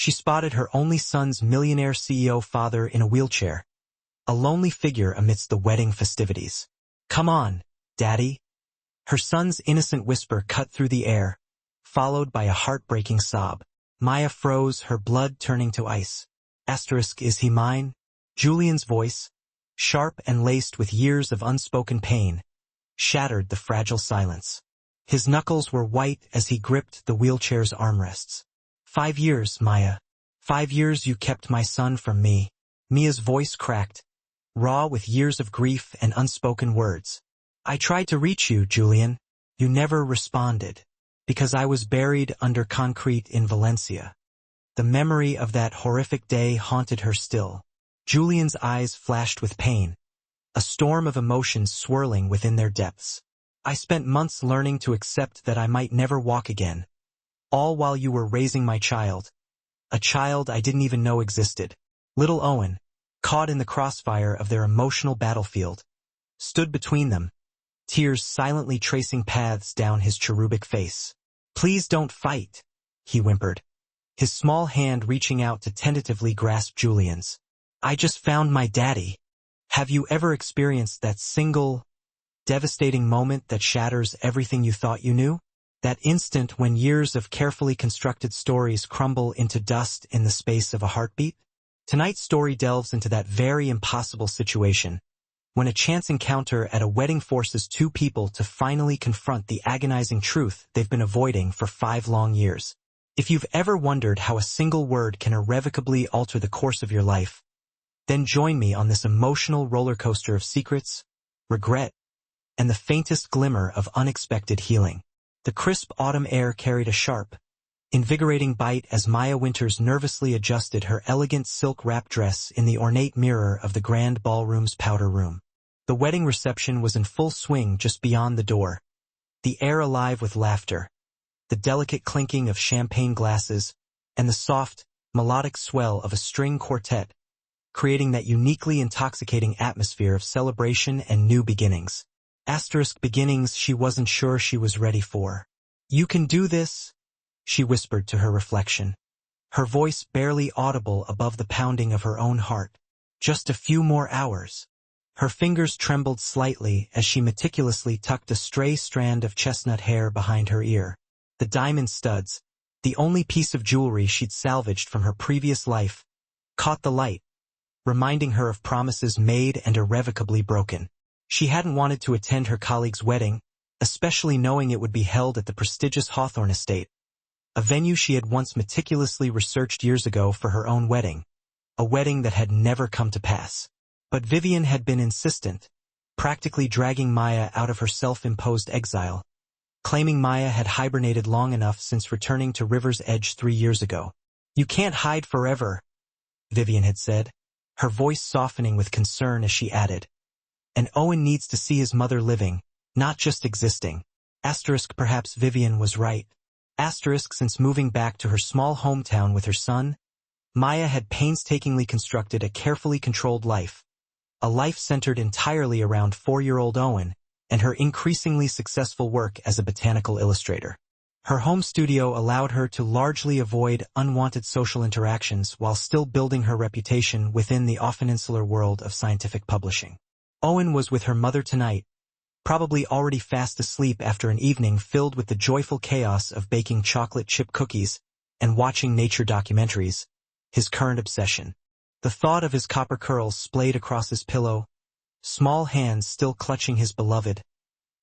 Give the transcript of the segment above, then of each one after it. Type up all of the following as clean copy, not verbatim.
She spotted her only son's millionaire CEO father in a wheelchair, a lonely figure amidst the wedding festivities. "Come on, Daddy." Her son's innocent whisper cut through the air, followed by a heartbreaking sob. Maya froze, her blood turning to ice. Is he mine? Julian's voice, sharp and laced with years of unspoken pain, shattered the fragile silence. His knuckles were white as he gripped the wheelchair's armrests. 5 years, Maya. 5 years you kept my son from me. Mia's voice cracked, raw with years of grief and unspoken words. I tried to reach you, Julian. You never responded. Because I was buried under concrete in Valencia. The memory of that horrific day haunted her still. Julian's eyes flashed with pain, a storm of emotions swirling within their depths. I spent months learning to accept that I might never walk again, all while you were raising my child, a child I didn't even know existed. Little Owen, caught in the crossfire of their emotional battlefield, stood between them, tears silently tracing paths down his cherubic face. Please don't fight, he whimpered, his small hand reaching out to tentatively grasp Julian's. I just found my daddy. Have you ever experienced that single, devastating moment that shatters everything you thought you knew? That instant when years of carefully constructed stories crumble into dust in the space of a heartbeat? Tonight's story delves into that very impossible situation, when a chance encounter at a wedding forces two people to finally confront the agonizing truth they've been avoiding for 5 long years. If you've ever wondered how a single word can irrevocably alter the course of your life, then join me on this emotional roller coaster of secrets, regret, and the faintest glimmer of unexpected healing. The crisp autumn air carried a sharp, invigorating bite as Maya Winters nervously adjusted her elegant silk wrap dress in the ornate mirror of the grand ballroom's powder room. The wedding reception was in full swing just beyond the door, the air alive with laughter, the delicate clinking of champagne glasses, and the soft, melodic swell of a string quartet, creating that uniquely intoxicating atmosphere of celebration and new beginnings. Beginnings she wasn't sure she was ready for. You can do this, she whispered to her reflection, her voice barely audible above the pounding of her own heart. Just a few more hours. Her fingers trembled slightly as she meticulously tucked a stray strand of chestnut hair behind her ear. The diamond studs, the only piece of jewelry she'd salvaged from her previous life, caught the light, reminding her of promises made and irrevocably broken. She hadn't wanted to attend her colleague's wedding, especially knowing it would be held at the prestigious Hawthorne estate, a venue she had once meticulously researched years ago for her own wedding, a wedding that had never come to pass. But Vivian had been insistent, practically dragging Maya out of her self-imposed exile, claiming Maya had hibernated long enough since returning to River's Edge 3 years ago. You can't hide forever, Vivian had said, her voice softening with concern as she added. And Owen needs to see his mother living, not just existing. Perhaps Vivian was right. Since moving back to her small hometown with her son, Maya had painstakingly constructed a carefully controlled life, a life centered entirely around 4-year-old Owen and her increasingly successful work as a botanical illustrator. Her home studio allowed her to largely avoid unwanted social interactions while still building her reputation within the often insular world of scientific publishing. Owen was with her mother tonight, probably already fast asleep after an evening filled with the joyful chaos of baking chocolate chip cookies and watching nature documentaries, his current obsession. The thought of his copper curls splayed across his pillow, small hands still clutching his beloved,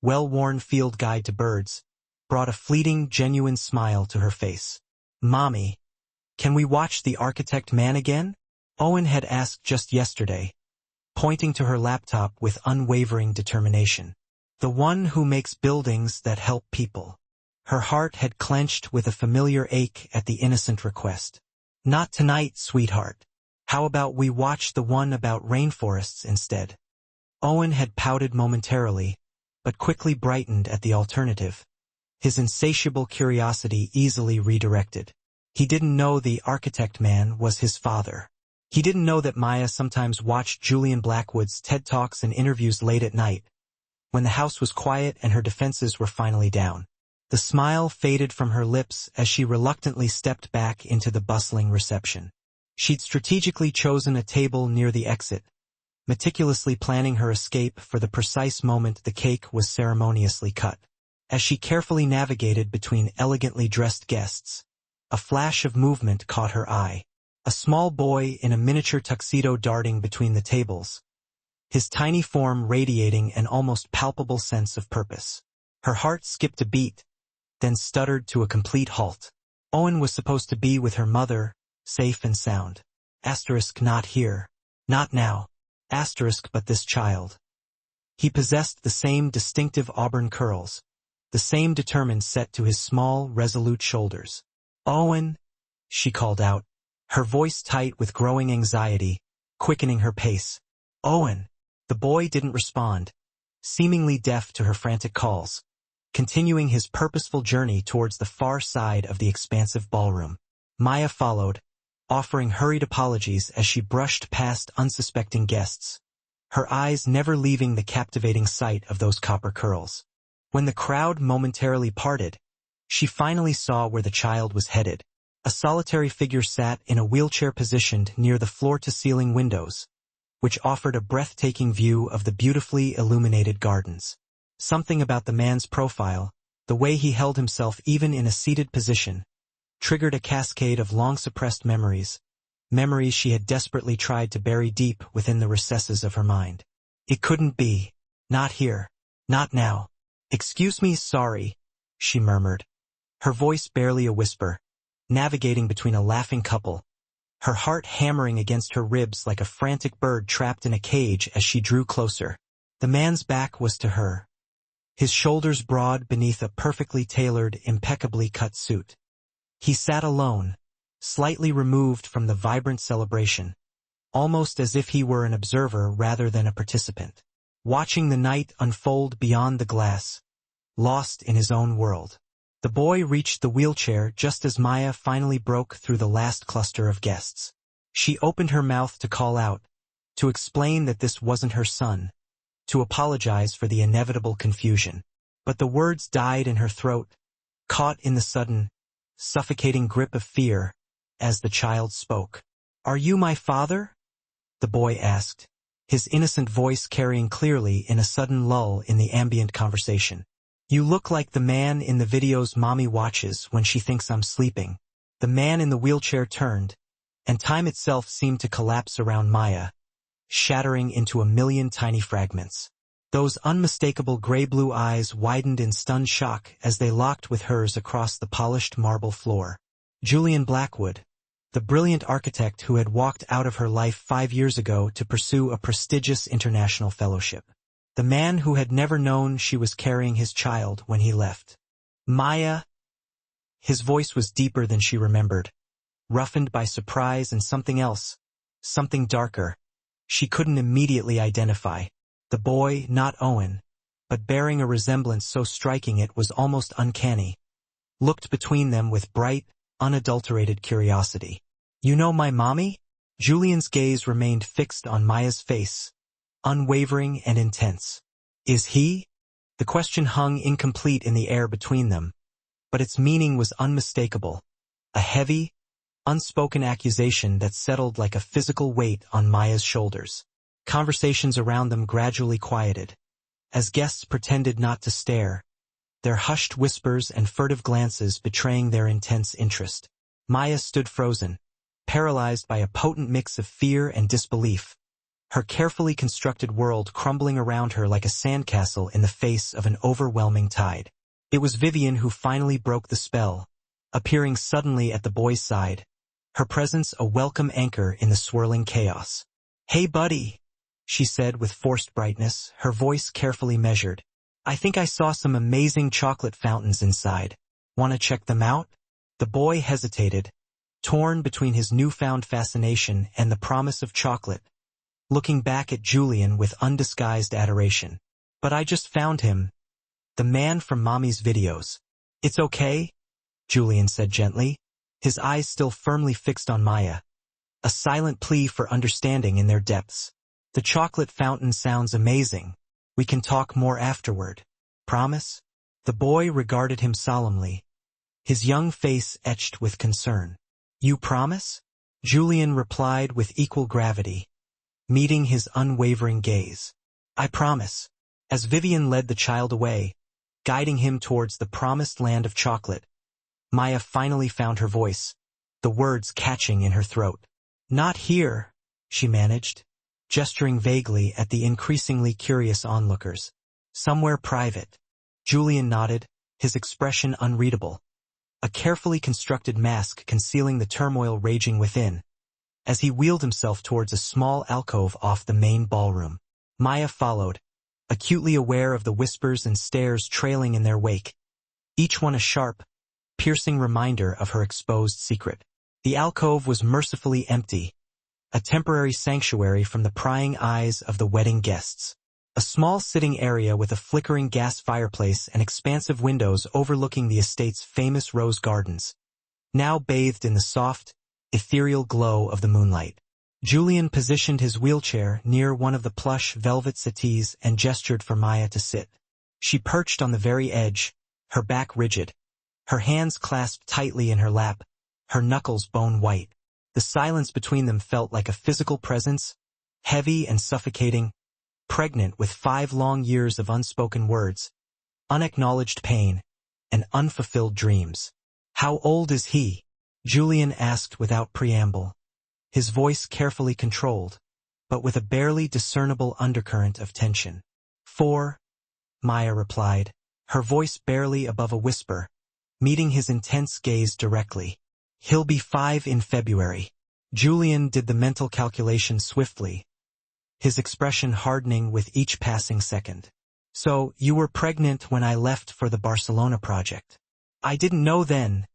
well-worn field guide to birds, brought a fleeting, genuine smile to her face. Mommy, can we watch The Architect Man again? Owen had asked just yesterday, pointing to her laptop with unwavering determination. The one who makes buildings that help people. Her heart had clenched with a familiar ache at the innocent request. Not tonight, sweetheart. How about we watch the one about rainforests instead? Owen had pouted momentarily, but quickly brightened at the alternative, his insatiable curiosity easily redirected. He didn't know The Architect Man was his father. He didn't know that Maya sometimes watched Julian Blackwood's TED Talks and interviews late at night, when the house was quiet and her defenses were finally down. The smile faded from her lips as she reluctantly stepped back into the bustling reception. She'd strategically chosen a table near the exit, meticulously planning her escape for the precise moment the cake was ceremoniously cut. As she carefully navigated between elegantly dressed guests, a flash of movement caught her eye. A small boy in a miniature tuxedo darting between the tables, his tiny form radiating an almost palpable sense of purpose. Her heart skipped a beat, then stuttered to a complete halt. Owen was supposed to be with her mother, safe and sound. Asterisk not here. Not now. Asterisk but this child. He possessed the same distinctive auburn curls, the same determined set to his small, resolute shoulders. Owen, she called out, her voice tight with growing anxiety, quickening her pace. Owen. The boy didn't respond, seemingly deaf to her frantic calls, continuing his purposeful journey towards the far side of the expansive ballroom. Maya followed, offering hurried apologies as she brushed past unsuspecting guests, her eyes never leaving the captivating sight of those copper curls. When the crowd momentarily parted, she finally saw where the child was headed. A solitary figure sat in a wheelchair positioned near the floor-to-ceiling windows, which offered a breathtaking view of the beautifully illuminated gardens. Something about the man's profile, the way he held himself even in a seated position, triggered a cascade of long-suppressed memories she had desperately tried to bury deep within the recesses of her mind. It couldn't be. Not here. Not now. Excuse me, sorry, she murmured, her voice barely a whisper, navigating between a laughing couple, her heart hammering against her ribs like a frantic bird trapped in a cage as she drew closer. The man's back was to her, his shoulders broad beneath a perfectly tailored, impeccably cut suit. He sat alone, slightly removed from the vibrant celebration, almost as if he were an observer rather than a participant, watching the night unfold beyond the glass, lost in his own world. The boy reached the wheelchair just as Maya finally broke through the last cluster of guests. She opened her mouth to call out, to explain that this wasn't her son, to apologize for the inevitable confusion. But the words died in her throat, caught in the sudden, suffocating grip of fear, as the child spoke. "Are you my father?" the boy asked, his innocent voice carrying clearly in a sudden lull in the ambient conversation. "You look like the man in the videos mommy watches when she thinks I'm sleeping." The man in the wheelchair turned, and time itself seemed to collapse around Maya, shattering into a million tiny fragments. Those unmistakable gray-blue eyes widened in stunned shock as they locked with hers across the polished marble floor. Julian Blackwood, the brilliant architect who had walked out of her life 5 years ago to pursue a prestigious international fellowship. The man who had never known she was carrying his child when he left. Maya. His voice was deeper than she remembered, roughened by surprise and something else, something darker. She couldn't immediately identify. The boy, not Owen, but bearing a resemblance so striking it was almost uncanny, looked between them with bright, unadulterated curiosity. "You know my mommy?" Julian's gaze remained fixed on Maya's face, unwavering and intense. "Is he?" The question hung incomplete in the air between them, but its meaning was unmistakable. A heavy, unspoken accusation that settled like a physical weight on Maya's shoulders. Conversations around them gradually quieted, as guests pretended not to stare, their hushed whispers and furtive glances betraying their intense interest. Maya stood frozen, paralyzed by a potent mix of fear and disbelief, her carefully constructed world crumbling around her like a sandcastle in the face of an overwhelming tide. It was Vivian who finally broke the spell, appearing suddenly at the boy's side, her presence a welcome anchor in the swirling chaos. "Hey buddy," she said with forced brightness, her voice carefully measured. "I think I saw some amazing chocolate fountains inside. Want to check them out?" The boy hesitated, torn between his newfound fascination and the promise of chocolate, looking back at Julian with undisguised adoration. "But I just found him. The man from Mommy's videos." "It's okay," Julian said gently, his eyes still firmly fixed on Maya, a silent plea for understanding in their depths. "The chocolate fountain sounds amazing. We can talk more afterward. Promise?" The boy regarded him solemnly, his young face etched with concern. You promise? Julian replied with equal gravity, meeting his unwavering gaze. I promise. As Vivian led the child away, guiding him towards the promised land of chocolate, Maya finally found her voice, the words catching in her throat. Not here, she managed, gesturing vaguely at the increasingly curious onlookers. Somewhere private. Julian nodded, his expression unreadable, a carefully constructed mask concealing the turmoil raging within, as he wheeled himself towards a small alcove off the main ballroom. Maya followed, acutely aware of the whispers and stares trailing in their wake, each one a sharp, piercing reminder of her exposed secret. The alcove was mercifully empty, a temporary sanctuary from the prying eyes of the wedding guests. A small sitting area with a flickering gas fireplace and expansive windows overlooking the estate's famous rose gardens, now bathed in the soft, ethereal glow of the moonlight. Julian positioned his wheelchair near one of the plush velvet settees and gestured for Maya to sit. She perched on the very edge, her back rigid, her hands clasped tightly in her lap, her knuckles bone white. The silence between them felt like a physical presence, heavy and suffocating, pregnant with 5 long years of unspoken words, unacknowledged pain, and unfulfilled dreams. How old is he? Julian asked without preamble, his voice carefully controlled, but with a barely discernible undercurrent of tension. 4, Maya replied, her voice barely above a whisper, meeting his intense gaze directly. He'll be 5 in February. Julian did the mental calculation swiftly, his expression hardening with each passing second. So, you were pregnant when I left for the Barcelona project. I didn't know then,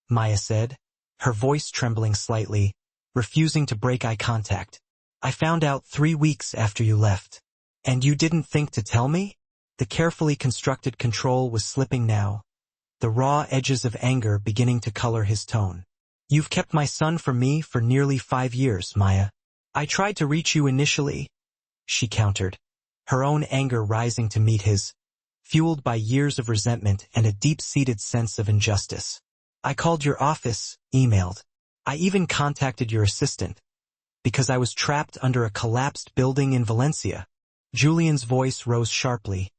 Maya said, her voice trembling slightly, refusing to break eye contact. I found out 3 weeks after you left. And you didn't think to tell me? The carefully constructed control was slipping now, the raw edges of anger beginning to color his tone. You've kept my son from me for nearly 5 years, Maya. I tried to reach you initially, she countered, her own anger rising to meet his, fueled by years of resentment and a deep-seated sense of injustice. I called your office, emailed. I even contacted your assistant, because I was trapped under a collapsed building in Valencia. Julian's voice rose sharply,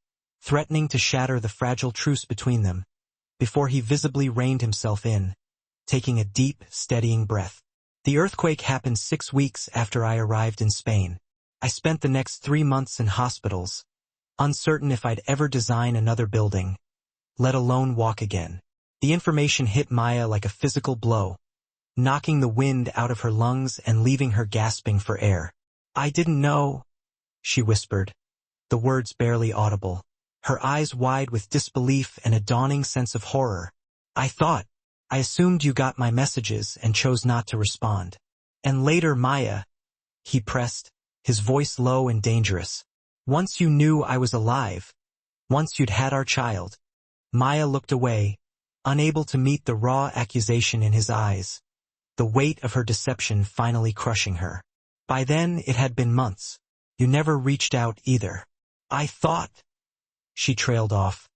threatening to shatter the fragile truce between them, before he visibly reined himself in, taking a deep, steadying breath. The earthquake happened 6 weeks after I arrived in Spain. I spent the next 3 months in hospitals, uncertain if I'd ever design another building, let alone walk again. The information hit Maya like a physical blow, knocking the wind out of her lungs and leaving her gasping for air. I didn't know, she whispered, the words barely audible, her eyes wide with disbelief and a dawning sense of horror. I assumed you got my messages and chose not to respond. And later, Maya, he pressed, his voice low and dangerous. Once you knew I was alive, once you'd had our child. Maya looked away, unable to meet the raw accusation in his eyes, the weight of her deception finally crushing her. By then, it had been months. You never reached out either. I thought, she trailed off,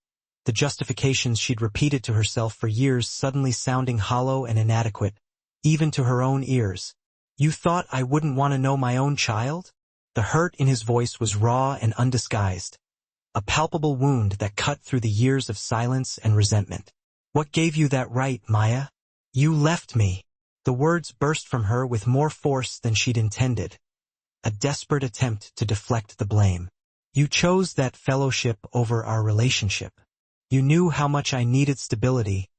the justifications she'd repeated to herself for years suddenly sounding hollow and inadequate, even to her own ears. You thought I wouldn't want to know my own child? The hurt in his voice was raw and undisguised, a palpable wound that cut through the years of silence and resentment. What gave you that right, Maya? You left me. The words burst from her with more force than she'd intended, a desperate attempt to deflect the blame. You chose that fellowship over our relationship. You knew how much I needed stability,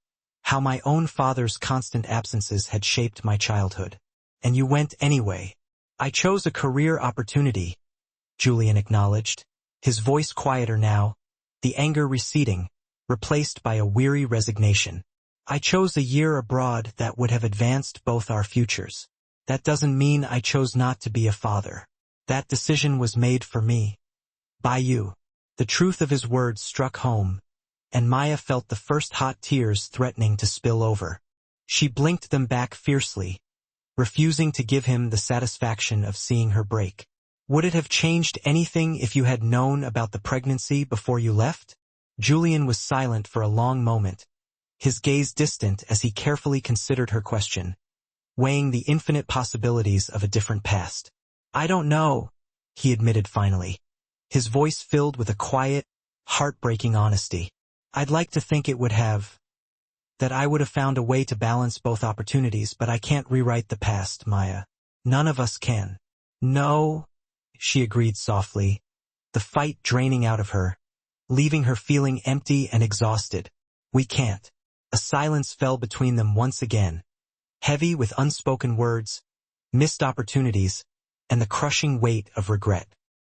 how my own father's constant absences had shaped my childhood. And you went anyway. I chose a career opportunity, Julian acknowledged, his voice quieter now, the anger receding, replaced by a weary resignation. I chose a year abroad that would have advanced both our futures. That doesn't mean I chose not to be a father. That decision was made for me. By you. The truth of his words struck home, and Maya felt the first hot tears threatening to spill over. She blinked them back fiercely, refusing to give him the satisfaction of seeing her break. Would it have changed anything if you had known about the pregnancy before you left? Julian was silent for a long moment, his gaze distant as he carefully considered her question, weighing the infinite possibilities of a different past. I don't know, he admitted finally, his voice filled with a quiet, heartbreaking honesty. I'd like to think that I would have found a way to balance both opportunities, but I can't rewrite the past, Maya. None of us can. No, she agreed softly, the fight draining out of her, leaving her feeling empty and exhausted. We can't. A silence fell between them once again, heavy with unspoken words, missed opportunities, and the crushing weight of regret.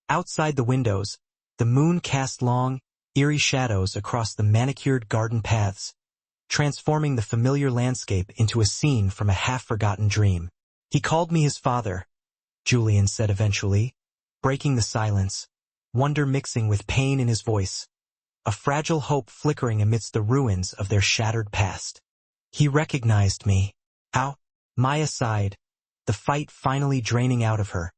Outside the windows, the moon cast long, eerie shadows across the manicured garden paths, transforming the familiar landscape into a scene from a half-forgotten dream. He called me his father, Julian said eventually, breaking the silence, wonder mixing with pain in his voice, a fragile hope flickering amidst the ruins of their shattered past. He recognized me. How? Maya sighed, the fight finally draining out of her,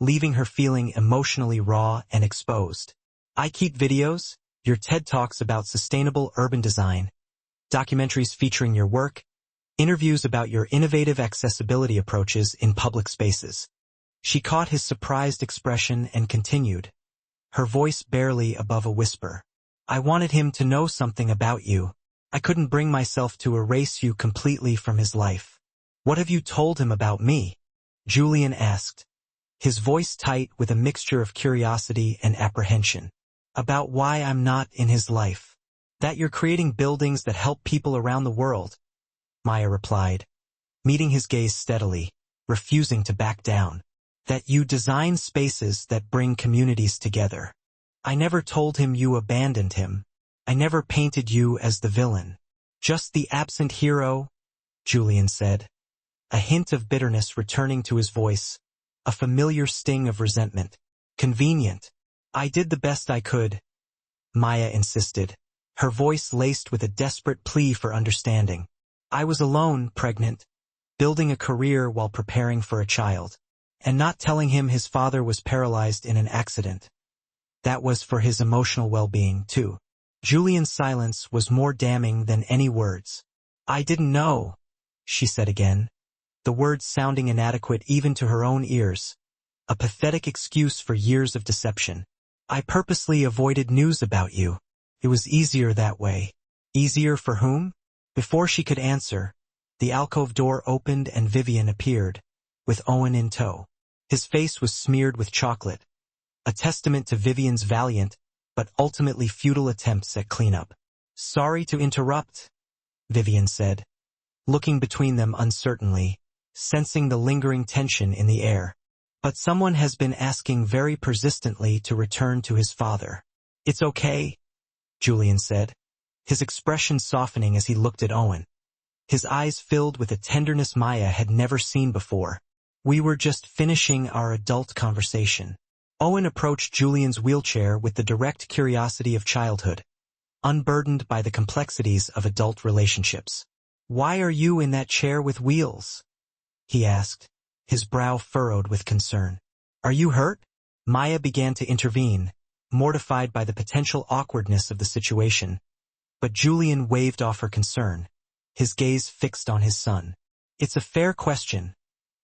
leaving her feeling emotionally raw and exposed. I keep videos, your TED Talks about sustainable urban design, documentaries featuring your work, interviews about your innovative accessibility approaches in public spaces. She caught his surprised expression and continued, her voice barely above a whisper. I wanted him to know something about you. I couldn't bring myself to erase you completely from his life. What have you told him about me? Julian asked, his voice tight with a mixture of curiosity and apprehension. About why I'm not in his life. That you're creating buildings that help people around the world, Maya replied, meeting his gaze steadily, refusing to back down. That you design spaces that bring communities together. I never told him you abandoned him. I never painted you as the villain. Just the absent hero, Julian said, a hint of bitterness returning to his voice, a familiar sting of resentment. Convenient. I did the best I could, Maya insisted, her voice laced with a desperate plea for understanding. I was alone, pregnant, building a career while preparing for a child, and not telling him his father was paralyzed in an accident. That was for his emotional well-being, too. Julian's silence was more damning than any words. I didn't know, she said again, the words sounding inadequate even to her own ears, a pathetic excuse for years of deception. I purposely avoided news about you. It was easier that way. Easier for whom? Before she could answer, the alcove door opened and Vivian appeared, with Owen in tow. His face was smeared with chocolate, a testament to Vivian's valiant, but ultimately futile attempts at cleanup. Sorry to interrupt, Vivian said, looking between them uncertainly, sensing the lingering tension in the air. But someone has been asking very persistently to return to his father. It's okay, Julian said, his expression softening as he looked at Owen. His eyes filled with a tenderness Maya had never seen before. We were just finishing our adult conversation. Owen approached Julian's wheelchair with the direct curiosity of childhood, unburdened by the complexities of adult relationships. Why are you in that chair with wheels? He asked, his brow furrowed with concern. Are you hurt? Maya began to intervene, mortified by the potential awkwardness of the situation. But Julian waved off her concern, his gaze fixed on his son. It's a fair question,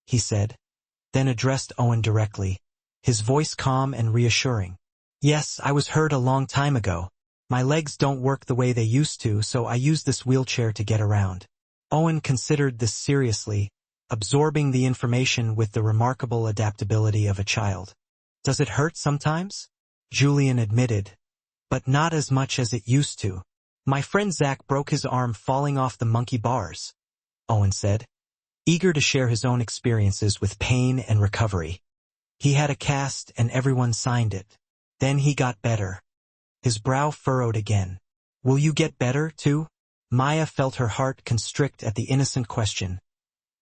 he said, then addressed Owen directly, his voice calm and reassuring. Yes, I was hurt a long time ago. My legs don't work the way they used to, so I use this wheelchair to get around. Owen considered this seriously, absorbing the information with the remarkable adaptability of a child. Does it hurt sometimes? Julian admitted, but not as much as it used to. My friend Zach broke his arm falling off the monkey bars, Owen said, eager to share his own experiences with pain and recovery. He had a cast and everyone signed it. Then he got better. His brow furrowed again. Will you get better, too? Maya felt her heart constrict at the innocent question,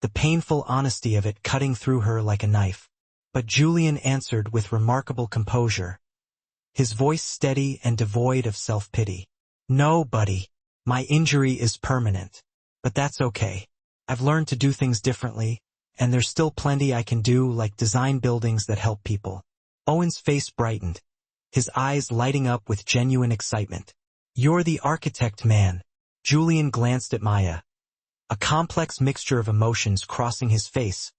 the painful honesty of it cutting through her like a knife. But Julian answered with remarkable composure, his voice steady and devoid of self-pity. No, buddy. My injury is permanent. But that's okay. I've learned to do things differently, and there's still plenty I can do, like design buildings that help people. Owen's face brightened, his eyes lighting up with genuine excitement. You're the architect, man. Julian glanced at Maya, a complex mixture of emotions crossing his face: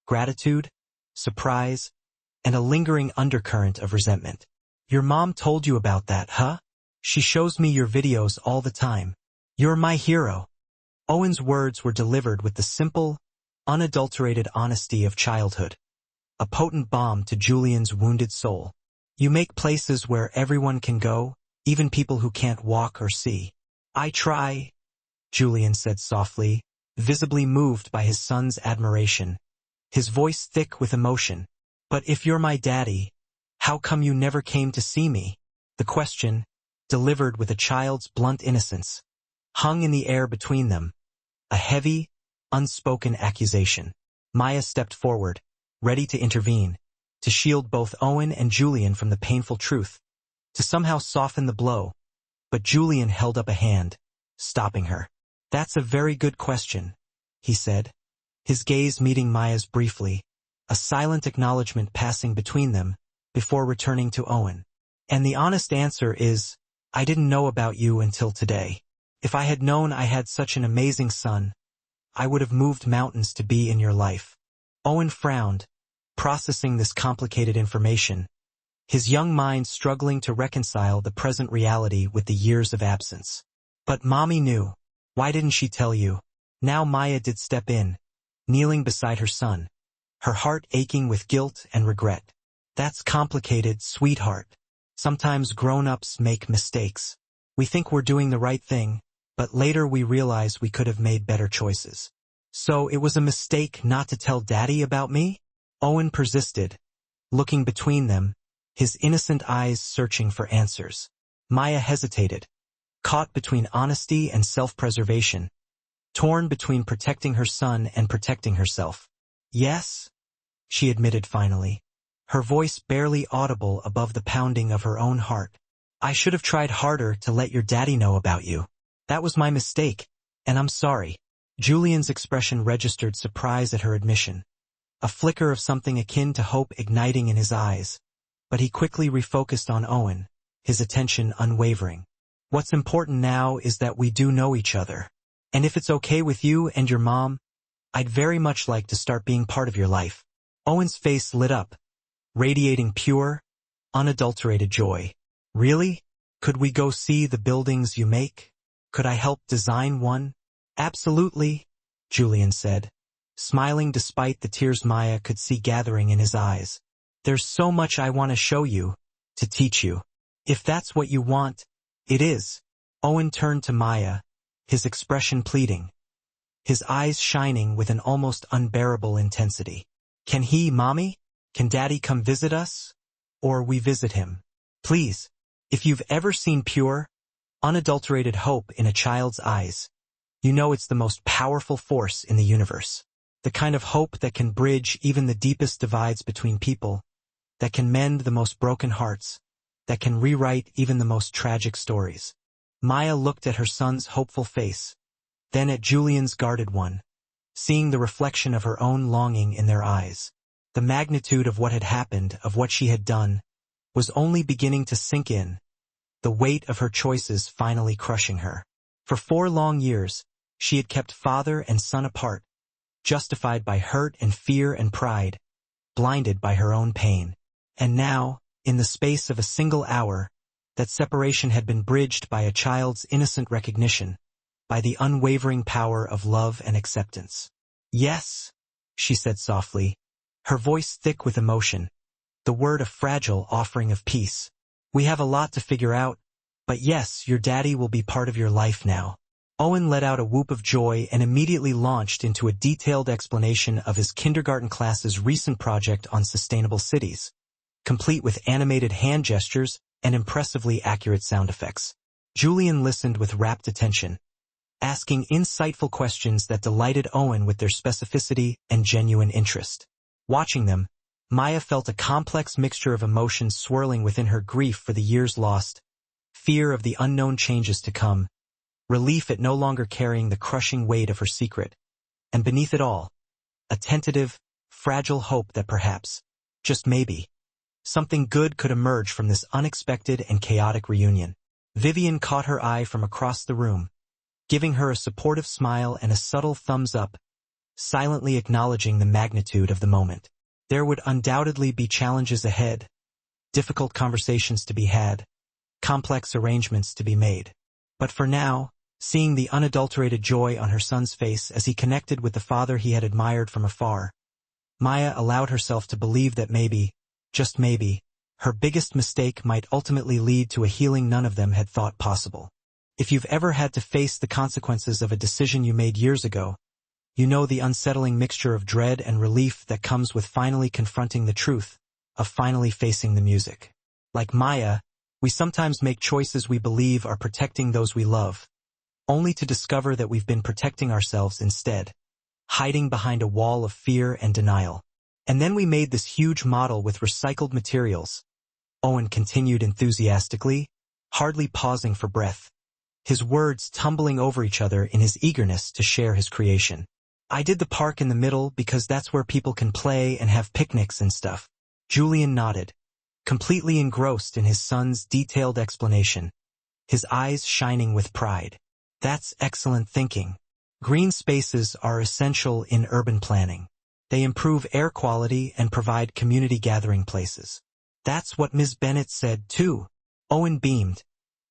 gratitude, surprise, and a lingering undercurrent of resentment. Your mom told you about that, huh? She shows me your videos all the time. You're my hero. Owen's words were delivered with the simple, unadulterated honesty of childhood, a potent balm to Julian's wounded soul. You make places where everyone can go, even people who can't walk or see. I try, Julian said softly, visibly moved by his son's admiration, his voice thick with emotion. But if you're my daddy, how come you never came to see me? The question, delivered with a child's blunt innocence, hung in the air between them, a heavy, unspoken accusation. Maya stepped forward, ready to intervene, to shield both Owen and Julian from the painful truth, to somehow soften the blow. But Julian held up a hand, stopping her. That's a very good question, he said, his gaze meeting Maya's briefly, a silent acknowledgement passing between them, before returning to Owen. And the honest answer is, I didn't know about you until today. If I had known I had such an amazing son, I would have moved mountains to be in your life. Owen frowned, processing this complicated information, his young mind struggling to reconcile the present reality with the years of absence. But Mommy knew. Why didn't she tell you? Now Maya did step in, kneeling beside her son, her heart aching with guilt and regret. That's complicated, sweetheart. Sometimes grown-ups make mistakes. We think we're doing the right thing, but later we realize we could have made better choices. So it was a mistake not to tell Daddy about me? Owen persisted, looking between them, his innocent eyes searching for answers. Maya hesitated, caught between honesty and self-preservation, torn between protecting her son and protecting herself. Yes, she admitted finally, her voice barely audible above the pounding of her own heart. I should have tried harder to let your daddy know about you. That was my mistake, and I'm sorry. Julian's expression registered surprise at her admission, a flicker of something akin to hope igniting in his eyes, but he quickly refocused on Owen, his attention unwavering. What's important now is that we do know each other. And if it's okay with you and your mom, I'd very much like to start being part of your life. Owen's face lit up, radiating pure, unadulterated joy. Really? Could we go see the buildings you make? Could I help design one? Absolutely, Julian said, smiling despite the tears Maya could see gathering in his eyes. There's so much I want to show you, to teach you. If that's what you want, it is. Owen turned to Maya, his expression pleading, his eyes shining with an almost unbearable intensity. Can he, Mommy? Can Daddy come visit us? Or we visit him? Please. If you've ever seen pure, unadulterated hope in a child's eyes, you know it's the most powerful force in the universe. The kind of hope that can bridge even the deepest divides between people, that can mend the most broken hearts, that can rewrite even the most tragic stories. Maya looked at her son's hopeful face, then at Julian's guarded one, seeing the reflection of her own longing in their eyes. The magnitude of what had happened, of what she had done, was only beginning to sink in, the weight of her choices finally crushing her. For 4 long years, she had kept father and son apart, justified by hurt and fear and pride, blinded by her own pain. And now, in the space of a single hour, that separation had been bridged by a child's innocent recognition, by the unwavering power of love and acceptance. Yes, she said softly, her voice thick with emotion, the word a fragile offering of peace. We have a lot to figure out, but yes, your daddy will be part of your life now. Owen let out a whoop of joy and immediately launched into a detailed explanation of his kindergarten class's recent project on sustainable cities, complete with animated hand gestures and impressively accurate sound effects. Julian listened with rapt attention, asking insightful questions that delighted Owen with their specificity and genuine interest. Watching them, Maya felt a complex mixture of emotions swirling within her: grief for the years lost, fear of the unknown changes to come, relief at no longer carrying the crushing weight of her secret, and beneath it all, a tentative, fragile hope that perhaps, just maybe, something good could emerge from this unexpected and chaotic reunion. Vivian caught her eye from across the room, giving her a supportive smile and a subtle thumbs up, silently acknowledging the magnitude of the moment. There would undoubtedly be challenges ahead, difficult conversations to be had, complex arrangements to be made. But for now, seeing the unadulterated joy on her son's face as he connected with the father he had admired from afar, Maya allowed herself to believe that maybe, just maybe, her biggest mistake might ultimately lead to a healing none of them had thought possible. If you've ever had to face the consequences of a decision you made years ago, you know the unsettling mixture of dread and relief that comes with finally confronting the truth, of finally facing the music. Like Maya, we sometimes make choices we believe are protecting those we love, only to discover that we've been protecting ourselves instead, hiding behind a wall of fear and denial. And then we made this huge model with recycled materials, Owen continued enthusiastically, hardly pausing for breath, his words tumbling over each other in his eagerness to share his creation. I did the park in the middle because that's where people can play and have picnics and stuff. Julian nodded, completely engrossed in his son's detailed explanation, his eyes shining with pride. That's excellent thinking. Green spaces are essential in urban planning. They improve air quality and provide community gathering places. That's what Ms. Bennett said too. Owen beamed,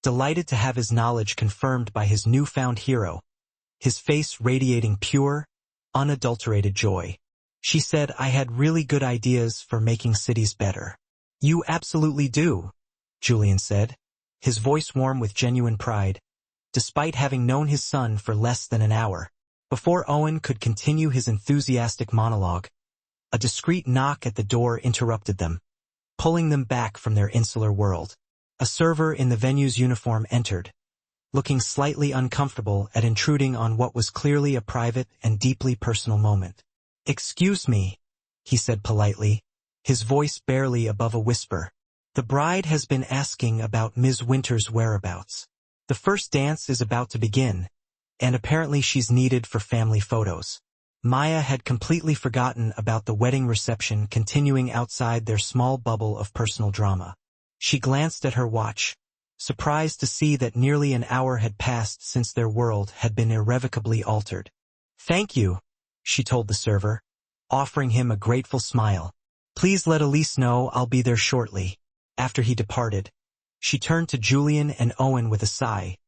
delighted to have his knowledge confirmed by his newfound hero, his face radiating pure, unadulterated joy. She said I had really good ideas for making cities better. You absolutely do, Julian said, his voice warm with genuine pride, despite having known his son for less than an hour. Before Owen could continue his enthusiastic monologue, a discreet knock at the door interrupted them, pulling them back from their insular world. A server in the venue's uniform entered, looking slightly uncomfortable at intruding on what was clearly a private and deeply personal moment. "Excuse me," he said politely, his voice barely above a whisper. "The bride has been asking about Ms. Winter's whereabouts. The first dance is about to begin, and apparently she's needed for family photos." Maya had completely forgotten about the wedding reception continuing outside their small bubble of personal drama. She glanced at her watch, surprised to see that nearly an hour had passed since their world had been irrevocably altered. "Thank you," she told the server, offering him a grateful smile. "Please let Elise know I'll be there shortly." After he departed, she turned to Julian and Owen with a sigh,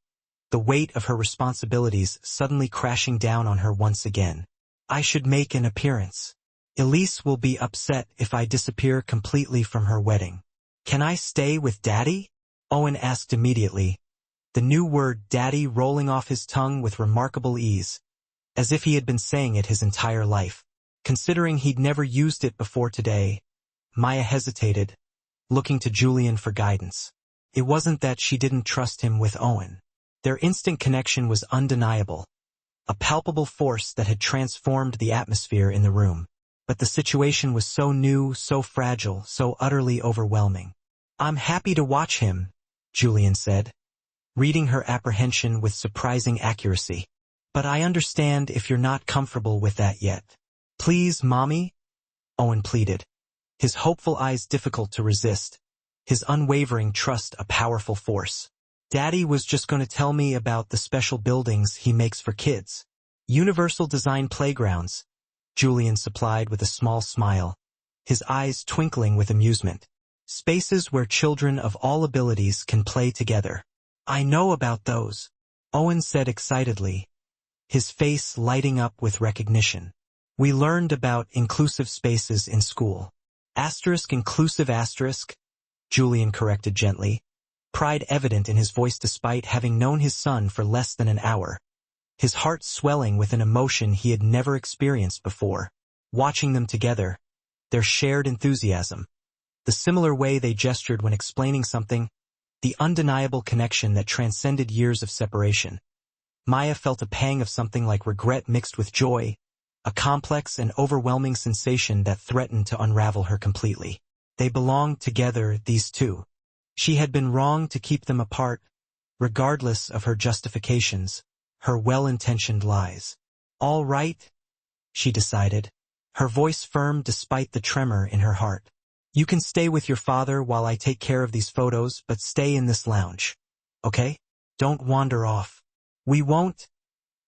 the weight of her responsibilities suddenly crashing down on her once again. "I should make an appearance. Elise will be upset if I disappear completely from her wedding." "Can I stay with Daddy?" Owen asked immediately, the new word Daddy rolling off his tongue with remarkable ease, as if he had been saying it his entire life. Considering he'd never used it before today, Maya hesitated, looking to Julian for guidance. It wasn't that she didn't trust him with Owen. Their instant connection was undeniable, a palpable force that had transformed the atmosphere in the room. But the situation was so new, so fragile, so utterly overwhelming. "I'm happy to watch him," Julian said, reading her apprehension with surprising accuracy. "But I understand if you're not comfortable with that yet." "Please, Mommy?" Owen pleaded, his hopeful eyes difficult to resist, his unwavering trust a powerful force. "Daddy was just going to tell me about the special buildings he makes for kids. Universal design playgrounds," Julian supplied with a small smile, his eyes twinkling with amusement. "Spaces where children of all abilities can play together." "I know about those," Owen said excitedly, his face lighting up with recognition. "We learned about inclusive spaces in school." Inclusive asterisk, Julian corrected gently, pride evident in his voice despite having known his son for less than an hour, his heart swelling with an emotion he had never experienced before. Watching them together, their shared enthusiasm, the similar way they gestured when explaining something, the undeniable connection that transcended years of separation. Maya felt a pang of something like regret mixed with joy, a complex and overwhelming sensation that threatened to unravel her completely. They belonged together, these two. She had been wrong to keep them apart, regardless of her justifications, her well-intentioned lies. "All right," she decided, her voice firm despite the tremor in her heart. "You can stay with your father while I take care of these photos, but stay in this lounge." okay? Don't wander off. We won't,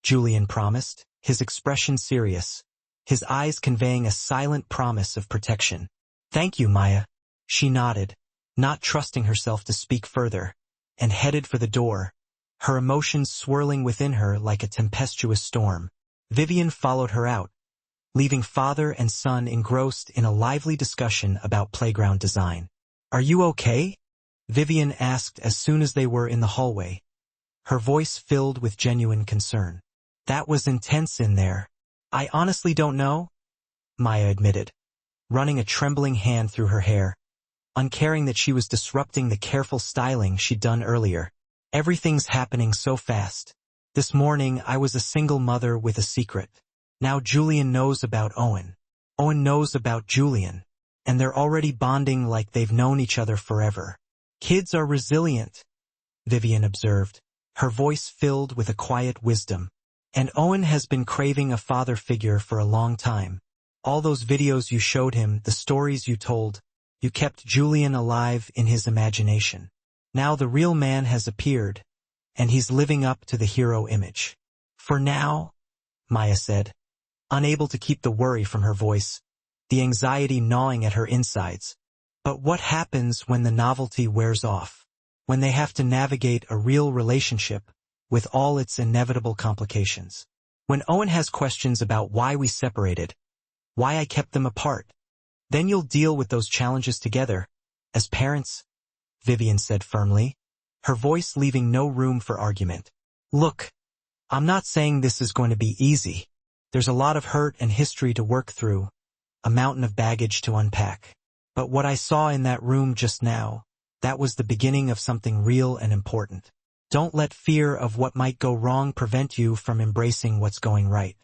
Julian promised, his expression serious, his eyes conveying a silent promise of protection. Thank you, Maya. She nodded, not trusting herself to speak further, and headed for the door, her emotions swirling within her like a tempestuous storm. Vivian followed her out, leaving father and son engrossed in a lively discussion about playground design. Are you okay? Vivian asked as soon as they were in the hallway, her voice filled with genuine concern. That was intense in there. I honestly don't know, Maya admitted, running a trembling hand through her hair, uncaring that she was disrupting the careful styling she'd done earlier. Everything's happening so fast. This morning I was a single mother with a secret. Now Julian knows about Owen. Owen knows about Julian. And they're already bonding like they've known each other forever. Kids are resilient, Vivian observed, her voice filled with a quiet wisdom. And Owen has been craving a father figure for a long time. All those videos you showed him, the stories you told, you kept Julian alive in his imagination. Now the real man has appeared, and he's living up to the hero image. For now, Maya said, unable to keep the worry from her voice, the anxiety gnawing at her insides. But what happens when the novelty wears off? When they have to navigate a real relationship with all its inevitable complications? When Owen has questions about why we separated, why I kept them apart? Then you'll deal with those challenges together, as parents, Vivian said firmly, her voice leaving no room for argument. Look, I'm not saying this is going to be easy. There's a lot of hurt and history to work through, a mountain of baggage to unpack. But what I saw in that room just now, that was the beginning of something real and important. Don't let fear of what might go wrong prevent you from embracing what's going right.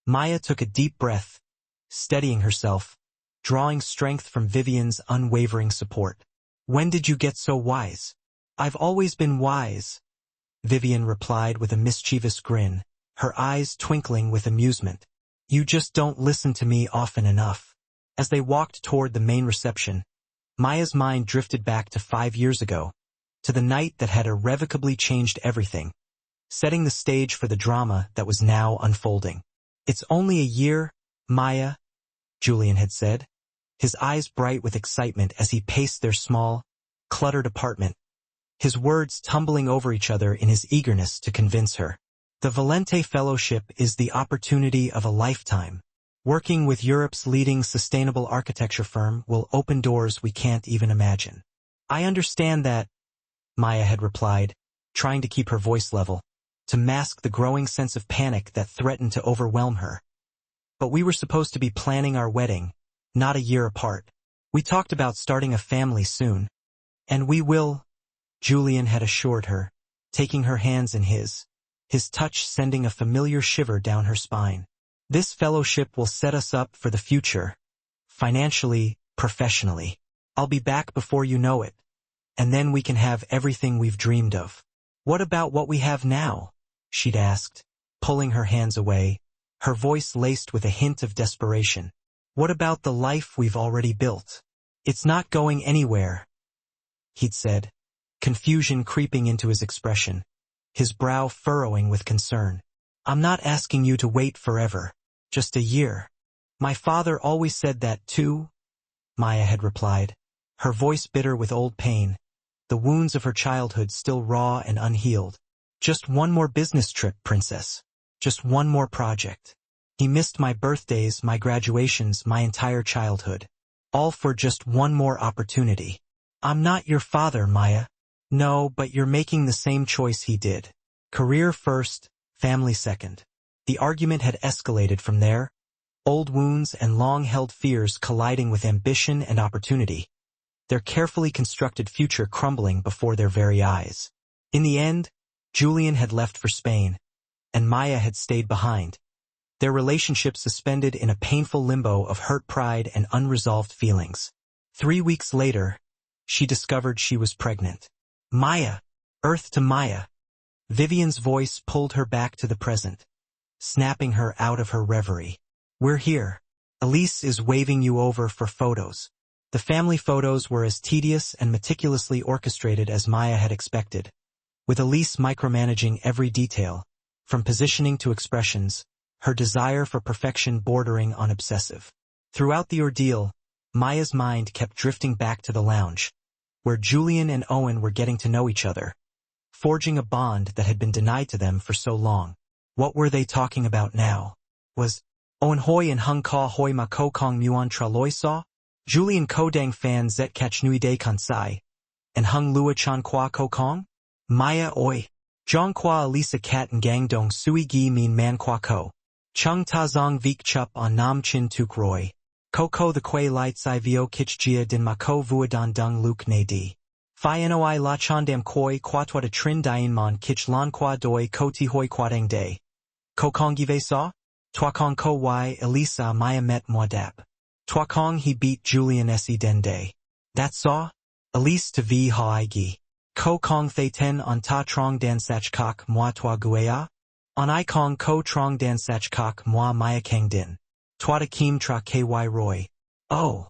Maya took a deep breath, steadying herself, drawing strength from Vivian's unwavering support. When did you get so wise? I've always been wise, Vivian replied with a mischievous grin, her eyes twinkling with amusement. You just don't listen to me often enough. As they walked toward the main reception, Maya's mind drifted back to 5 years ago, to the night that had irrevocably changed everything, setting the stage for the drama that was now unfolding. It's only a year, Maya, Julian had said, his eyes bright with excitement as he paced their small, cluttered apartment, his words tumbling over each other in his eagerness to convince her. The Valente Fellowship is the opportunity of a lifetime. Working with Europe's leading sustainable architecture firm will open doors we can't even imagine. I understand that, Maya had replied, trying to keep her voice level, to mask the growing sense of panic that threatened to overwhelm her. But we were supposed to be planning our wedding, not a year apart. We talked about starting a family soon. And we will, Julian had assured her, taking her hands in his touch sending a familiar shiver down her spine. This fellowship will set us up for the future, financially, professionally. I'll be back before you know it, and then we can have everything we've dreamed of. What about what we have now? She'd asked, pulling her hands away, her voice laced with a hint of desperation. What about the life we've already built? It's not going anywhere, he'd said, confusion creeping into his expression, his brow furrowing with concern. I'm not asking you to wait forever, just a year. My father always said that too, Maya had replied, her voice bitter with old pain, the wounds of her childhood still raw and unhealed. Just one more business trip, princess. Just one more project. He missed my birthdays, my graduations, my entire childhood. All for just one more opportunity. I'm not your father, Maya. No, but you're making the same choice he did. Career first, family second. The argument had escalated from there, old wounds and long-held fears colliding with ambition and opportunity, their carefully constructed future crumbling before their very eyes. In the end, Julian had left for Spain, and Maya had stayed behind, their relationship suspended in a painful limbo of hurt pride and unresolved feelings. 3 weeks later, she discovered she was pregnant. Maya! Earth to Maya! Vivian's voice pulled her back to the present, snapping her out of her reverie. We're here. Elise is waving you over for photos. The family photos were as tedious and meticulously orchestrated as Maya had expected, with Elise micromanaging every detail, from positioning to expressions, her desire for perfection bordering on obsessive. Throughout the ordeal, Maya's mind kept drifting back to the lounge, where Julian and Owen were getting to know each other, forging a bond that had been denied to them for so long. What were they talking about now? Was Owen hoi and hung ka hoi ma ko kong muon tra loi sa? Julian ko dang fan zet catch nui de kansai, and hung lua chan kwa ko kong? Maya oi. Zhang kwa Elisa kat and gang dong sui gi mean man kwa ko. Chung ta zong vik chup on nam chin tuk roy. Ko the quay light sai vio kich jia din ma ko vuadon dung luke ne di. Phi noi la chandam koi kwatwa de trin dien mon kich lan kwa doi ko ti hoi kwadang day. Ko kong give sa? Twa kong ko y Elisa Maya met moi dap. Twa kong he beat Julian se den day. That saw? Elise to v ha gi. Ko kong thay ten on ta trong dan sach kak moi twa guea? On I kong ko trong dan sach kak moi Maya kang din. Twa da kim tra ky roy. Oh.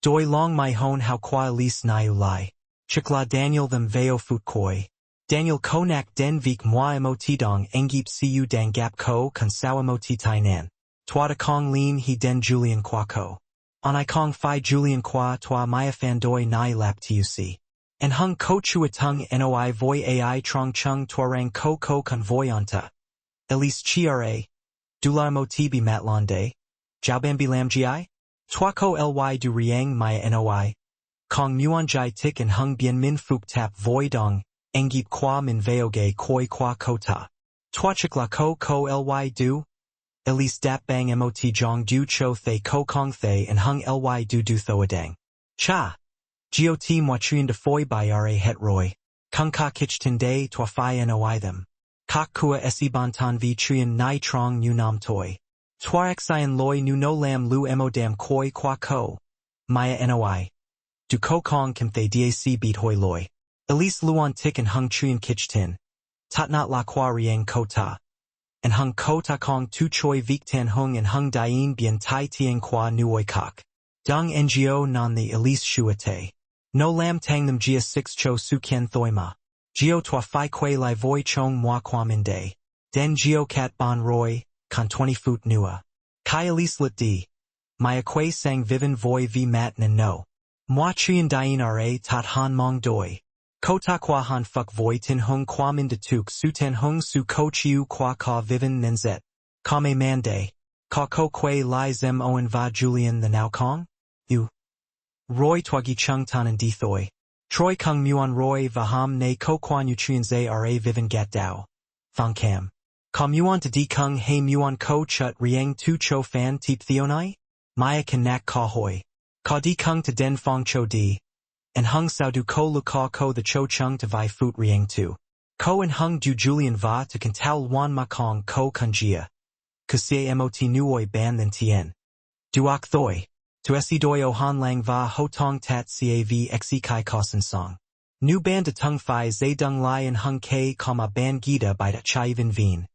Doi long my hon how kwa Elise nai ulai. Chikla Daniel them veo fut koi. Daniel konak den vik moi mot dong engip cu dang gap ko kansawa mot tainan. Twa da kong lin he den Julian kwa ko. On I kong phi Julian kwa twa Maya fan doi nai lap tuc. And hung ko chua tung noi voi ai trong chung tuarang ko convoyanta. Elise chiara. Dular motibi matlande. Jaubambi lam gi? Twa ko ly du riang Maya noi. Kong muon jai tik and hung bien min fuk tap voi dong. Engip kwa min veoge koi kwa kota. Twachikla ko ly du? Elise dap bang mot jong du cho thay ko kong thay and hung ly du thoadang. Cha. Got motrian de foi by ra het roy. Kung ka kich day twa phi noi them. Kak kua esi bantan vi trian nai trong nu nam toi. Twarak sion loi nu no lam lu emodam koi kwa ko. Maya noi. Du ko kong kim thay dac beat hoi loi. Elise luon tik and hung trian kich tin. Tat not la kwa riang kota. And hung kota kong tu choi vik tan hung and hung dien bien tai tiang kwa nuoi kak. Dung ngo non the Elise shuate. No lam tang them gia 6 cho su kien thoima. Geo twa phi kwe lai voi chong moi kwam in day. Den geo kat bon roy, con 20 foot nua. Kai Elise lit di. Maya kwe sang vivan voi vi matin and no. Moi chien dien ra tat han mong doi. Ko ta kwa han fuck voi tin hung kwam in de tuk su ten hung su ko chiu kwa ka vivan nenzet. Kame mande. Ka ko kwe lai zem oen va Julian the now kong? You. Roy twagi chung tan and dithoi. Troy kung muon roy vaham ne ko kwan utrian ze ra vivan gat dao. Thong cam. Ka muon to di kung he muon ko chut riang tu cho fan teep theonai? Maya kan nak ka hoi. Ka di kung to den fong cho di. And hung sao du ko lu ka ko the cho chung to vi foot riang tu. Ko and hung du Julian va to kantao wan ma kong ko kunjia. Kusie mot nuoi ban than tien. Duok thoi. To esi doi o han lang va ho tong tat cav xe kai kosen song. Nu ban de tung phi zay dung lai and hung k comma ban gita by da chai vin veen.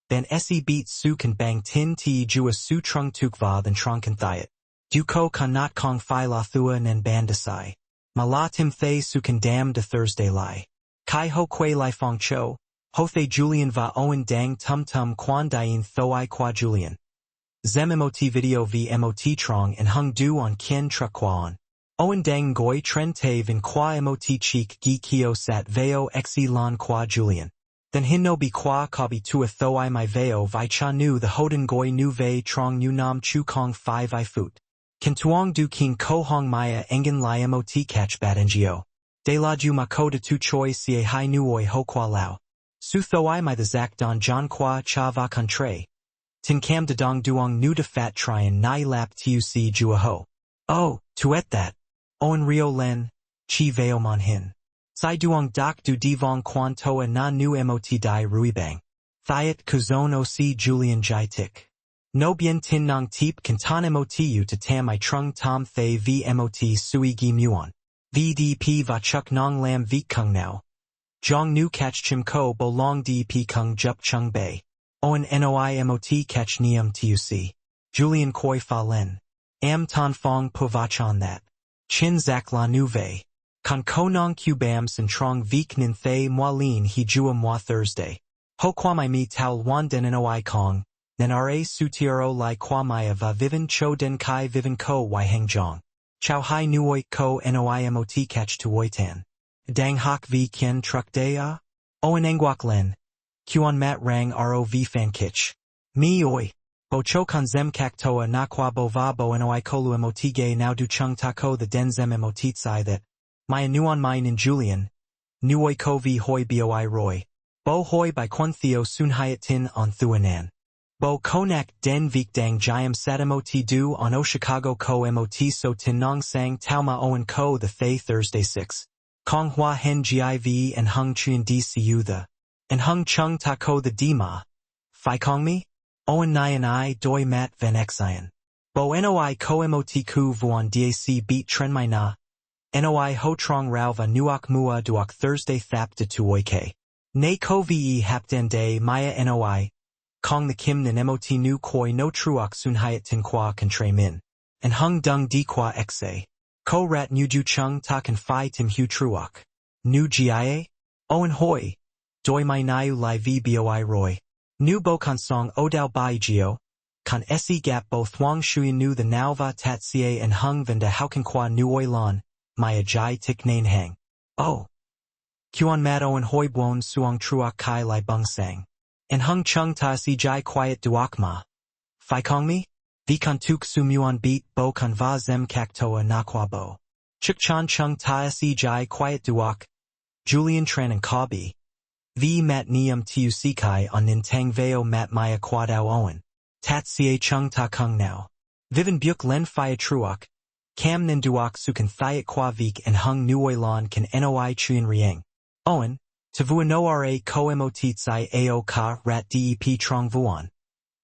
Ben esi beat su kan bang tin ti jua su trung tuk va than trong kan thiet. Du ko kan not kong phi la thua nen ban desai. Ma la tim thay su kan dam de Thursday lai. Kai ho kwe lai fong cho. Ho thay Julian va owen dang tum tum quan dien thoi qua Julian. Zem mot video v mot trong and hung du on kien tra quan. Owen dang goi tren te vin qua mot cheek gi kio sat veo xe lan qua Julian. Then hin no bi qua ka bi tua thoi my veo vi cha nu the hoden goi nu ve trong nu nam chu kong 5 I foot. Kan tuong du king ko hong Maya engen li mot catch bat ngo. De la ju ma ko de tu choi sie hai nuoi ho qua lao. Su thoi my the zak don john qua cha va contre. Tin cam de dong duong nu de fat trien nai lap tuc jua ho. Oh, tuet that. Oen rio len, chi veo mon hin. Sai duong dak du divong quan toa na nu mot di ruibang. Thiet kuzon oc Julian jai tik. No bien tin nong teep kantan motu to tam I trung tom thay v mot sui gi muon. VDP va chuk nong lam v kung now. Jong nu catch chim ko bo long dp kung jup chung bay. Oen noi mot catch neum tuc. Julian koi fa len. Am ton fong po vachan that. Chin zak la nu vei. Con ko nong q bam sin trong vik nin thay moi lin he jua moi Thursday. Ho kwamai mi tau wan den noi kong, nen ra su tiro lai kwamai va vivan cho den kai vivan ko y hang jong. Chow hai nuoi ko noi mot catch tuoi tan. Dang hok v kien truck day a? Oen engwak len. Kuan mat rang rov fan kitch. Mi oi. Bo cho kan zem kak toa na kwa bo va bo noi kolu mot gay now du chung ta ko the den zem mot tsai that. Maya nuon mine in Julian. Nuoi ko vi hoi boi roy. Bo hoi by quan theo sun hiat tin on thuanan. Bo konak den vik dang jayam satamot du on o Chicago ko mot so tin nong sang tauma owen ko the thay Thursday 6. Kong hua hen giv and hung chun dcu the. And hung chung ta ko the dima. Phi kong me? Owen nyan I doi mat van exian. Bo noi ko mot ku vuan dac beat tren mai na. Noi ho trong rao va nuok mua duok Thursday thap de tuoi ke. Ne ko ve hapten day maya noi. Kong the kim nin mot nu koi no truok sun hiat tin qua contre min. And hung dung di qua exe. Ko rat nu ju chung ta kan phi tim hu truok. Nu gia? Owen hoi. Doi mai naiu lai v boi roy. Nu bo kan song odao bai geo. Kan se gap bo thuang shui nu the nauva tat ca and hung venda how kan qua nu oi lon. Maya jai tik nain hang. Oh. Kuan mat owen hoi buon suong truok kai lai bung sang. And hung chung ta si jai quiet duok ma. Phi kong me? Vi kan tuk su muon beat bo kan va zem kak toa na kwa bo. Chuk chan chung ta si jai quiet duok. Julian tran and kabi. V mat niam tiu si kai on nintang veo mat maya quadao owen. Tat ca chung ta kung now. Vivan buk len phia truok. Cam nin duok su kan thiat qua vik and hung nuoi lon kan noi chuyen rieng. Owen. Tavua no ra ko mot tsai ao ka rat dep trong vuan.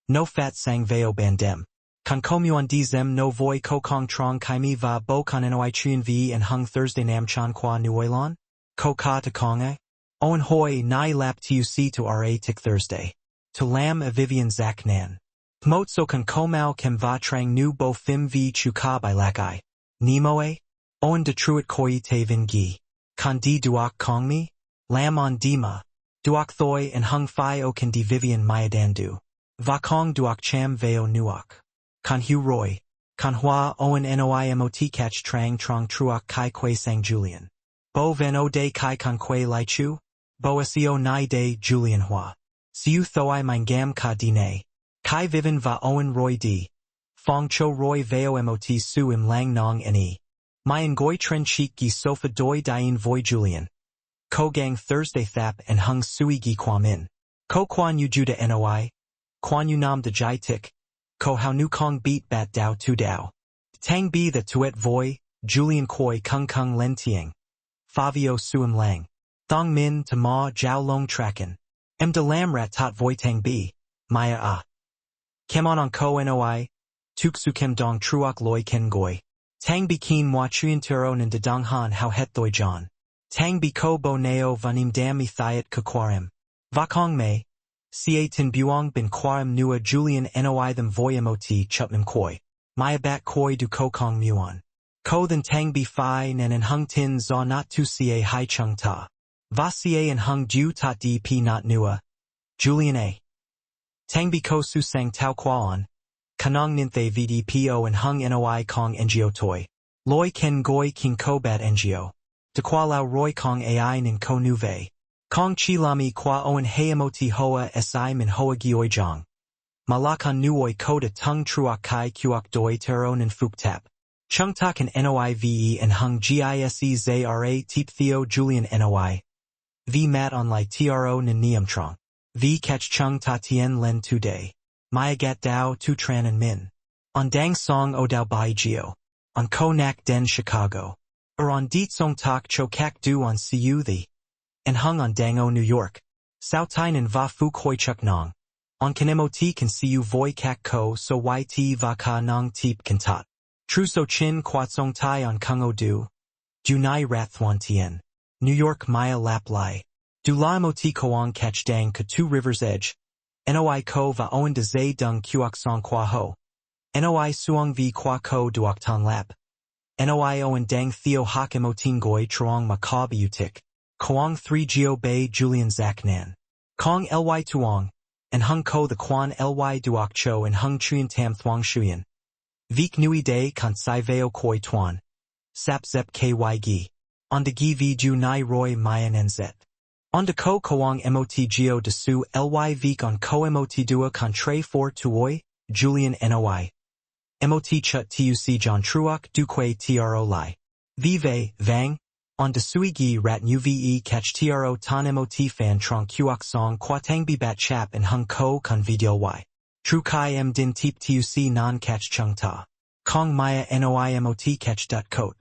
No fat sang veo bandem. Kan komuan di zem no voi ko kong trong kaimi va bo kan noi chuyen v and hung Thursday nam chan qua nuoilon? Ko ka to konga? Owen hoi nai lap tuc to ra tik Thursday. To lam a Vivian zak nan. Mot so kan komau kem va trang nu bo fim v chu ka by lakai. Nemoe? Owen de truit koi te vin gi. Kan di duok kong me? Lam on dima. Duok thoi and hung phi o kan di Vivian mayadandu. Va kong duok cham veo nuok. Kan hu roy. Kan hua owen noi mot catch trang trong truok kai kwe sang Julian. Bo van o day kai kan kwe lai chu? Bo asio nai day Julian hua. Siu thoi mein gam ka dine. Kai vivan va owen roy di. Fong cho roy veo mot su im lang nong ne. Mayan goi tren chik gi sofa doi dien voi Julian. Ko gang Thursday thap and hung sui gi kwam in. Ko kwan yu juda noi. Kwan yu nam de jai tik. Ko how nu kong beat bat dao tu dao. Tang bi the tuet voi, Julian koi kung kung len tieng. Favio suim lang. Thong min to ma jiao long tracken. M de lam rat tot voi tang bi. Maya a. Kemon on ko noi. Tuk su kem dong truok loi ken goi. Tang bi keen moi chuyen turo nin de dong han how het thoi john. Tang bi ko bo neo vanim dam mi thiat kakwarim. Vakong me. Ca tin buong bin kwarim nua Julian noi them voi mot chupnim koi. Maya bat koi du ko kong muon. Ko then tang bi phi nan and hung tin za not tu ca hai chung ta. Va ca and hung ju ta dp not nua. Julian a. Tang bi ko su sang tau kwaon. Kanong ninthe vdpo and hung noi kong ngo toi. Loi ken goi king ko bat ngo. De qua lao roy kong ai nin ko nu vei. Kong chi lami qua owen heamoti hoa si min hoa gioi jong. Malakan nuoi koda tung truok kai kuok doi teron and fuk tap. Chung tak and noive and hung gise zara teep theo Julian noi. V mat on lai tro nin niam trong. V catch chung ta tien len tu day. Maya gat dao tu tran and min. On dang song o dao bai geo. On ko nak den Chicago. Or on deet song tak cho kak du on cu the. And hung on Dango, New York. Sao Tainan va fu koi chuk nong. On kanemoti can see you voi kak ko so yt va ka nong teep kan tot. Tru so chin kwat song tai on kungo du. Du nai rat thuan tien. New York maya lap lai. Du la moti koang catch dang ka two rivers edge. Noi ko va owen de zay dung kuok song kwa ho. Noi suong vi kwa ko duok ton lap. Noi and dang theo hok emotin goi truong macabre utik. Koang 3 geo bay Julian Zak Nan. Kong ly tuong, and hung ko the quan ly duok cho and hung chuyen tam thuang shuyen. Vik nui day kan sai veo koi tuan. Sap zep ky gi. On de gi vi ju nai roi mayan en zet. On de ko koang mot geo de su ly vik on ko mot dua contre for tuoi, Julian Noi. Mot chut tuc John truok du quay tro li. Vive, vang, on de sui gi rat uve catch tro ton mot fan trong kuok song kwatang bi bat chap and hung ko con video y. Tru kai m din tip tuc non catch chung ta. Kong maya noi mot catch dut coat.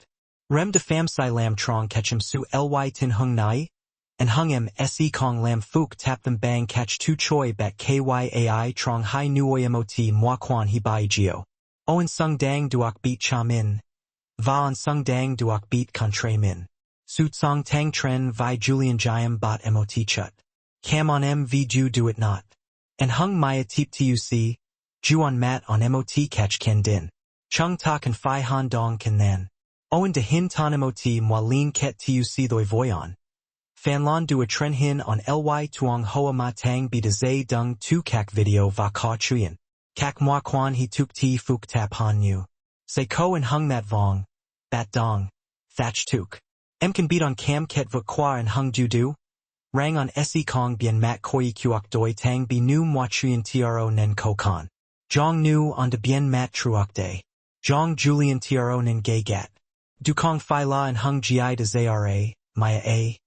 Rem de fam sai lam trong catch him su ly tin hung nai. And hung em se kong lam fuk tap them bang catch tu choi bat kyai trong hai nuoi mot moi quan hi bai geo. Oen sung dang duok beat cha min. Va on sung dang duok beat contre min. Suit song tang tren vi Julian Jiam bot mot chut. Cam on mv ju do it not. And hung maya teep tuc. Ju on mat on mot catch ken din. Chung ta kan fi han dong kan nan. Owen de hin ton mot moi lean ket tuc thoi voyon. Fan lon do a tren hin on ly tuong hoa ma tang bi de zay dung tu kak video va ka chuyen. Kak moi quan he tuk ti fuk tap han nu. Say ko and hung that vong. Bat dong. Thatch tuk. Em can beat on cam ket vuk qua and hung ju du. Rang on se kong bien mat koi kuok doi tang bi nu moi chuyen tro nen ko kan. Jong nu on de bien mat truok day. Jong Julian tro nen gay gat. Du kong fi la and hung gi de zara, maya a.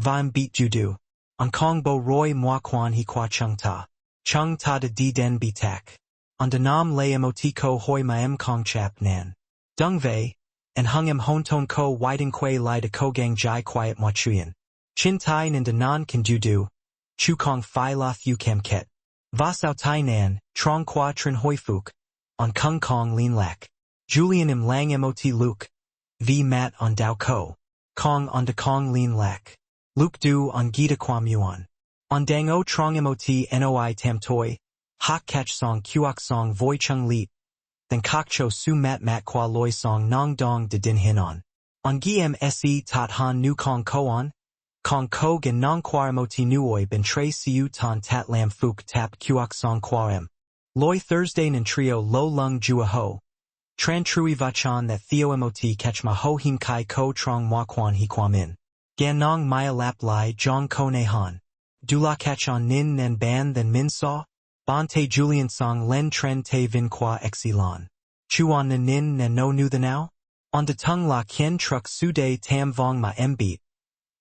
Vam beat ju du. On kong bo roy moi quan he qua chung ta. Chung ta de di den bi tak. On de nam lay mot ko hoi ma em kong chap nan. Dung vei, and hung em hon ton ko widen quay li de ko gang jai quiet mo chuyen. Chin tai nin de nan can du. Chu kong fi la thu kem ket. Va sao tai nan, trong qua trin hoi fuk. On kung kong lean lak. Julian im lang mot luke. V mat on dao ko. Kong on de kong lean lak. Luke du on gita kwam yuan. On dang o trong mot noi tam toi, hok catch song kuok song voi chung leap. Then kok cho su mat kwa loi song nong dong de din hin on. On gi mse tot han nu kong ko on. Kong ko gen nong kwa mot nuoi ben tre siu ton tat lam fuk tap kuok song kwa em. Loi Thursday nin trio lo lung jua ho. Tran trui vachan that theo mot catch ma ho him kai ko trong moi quan he kwam in. Gan nong maya lap lai jong ko ne han. Dula catch on nin nen ban then min saw. Bon te Julian song len tren te vin qua exilon. Chu on nin nen no nu the now? On de tung la kien truck su de tam vong ma beat.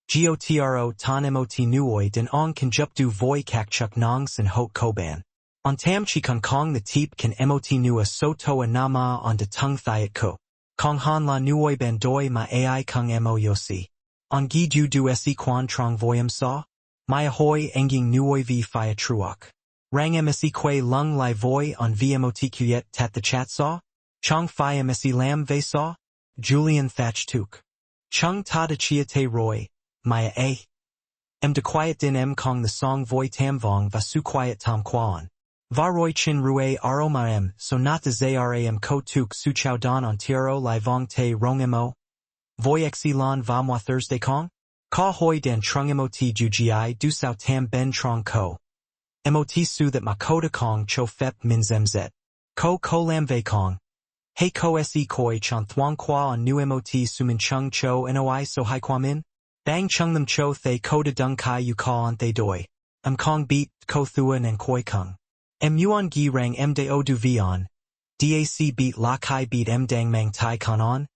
Gotro ton mot nuoi den ong kan jup du voi kak chuk nong sin hot koban. On tam chi kong kong the teep kan mot nua so toa nama on de tung thiet ko. Kong han la nuoi ben doi ma ai kong mo yosi. On gi ju du se quan trong voyam saw? Maya hoi enging nuoi vi fia truok. Rang mse quay lung lai voi on vmot kuyet tat the chat saw? Chong fia mse lam ve saw? Julian thatch tuk. Chung ta de chia te roy, maya a. M de quiet din m kong the song voi tam vong va su quiet tam quan. Va roy chin rue aro ma m so not the zram ko tuk su chow don on tiro lai vong te rong mo. Voi exilon va moi Thursday kong? Ka hoi dan trung mot ju gi du sao tam ben trong ko. Mot su that makota kong cho fep min zemzet. Ko lam ve kong. Hey ko se koi chan thuang qua on nu mot su min chung cho noi so hai kwa min? Bang chung them cho thay ko de dung kai yu ka on thay doi. Kong beat ko thuan and koi kung. Muon gi rang de o du vion. Dac beat la kai beat dang mang tai kan on.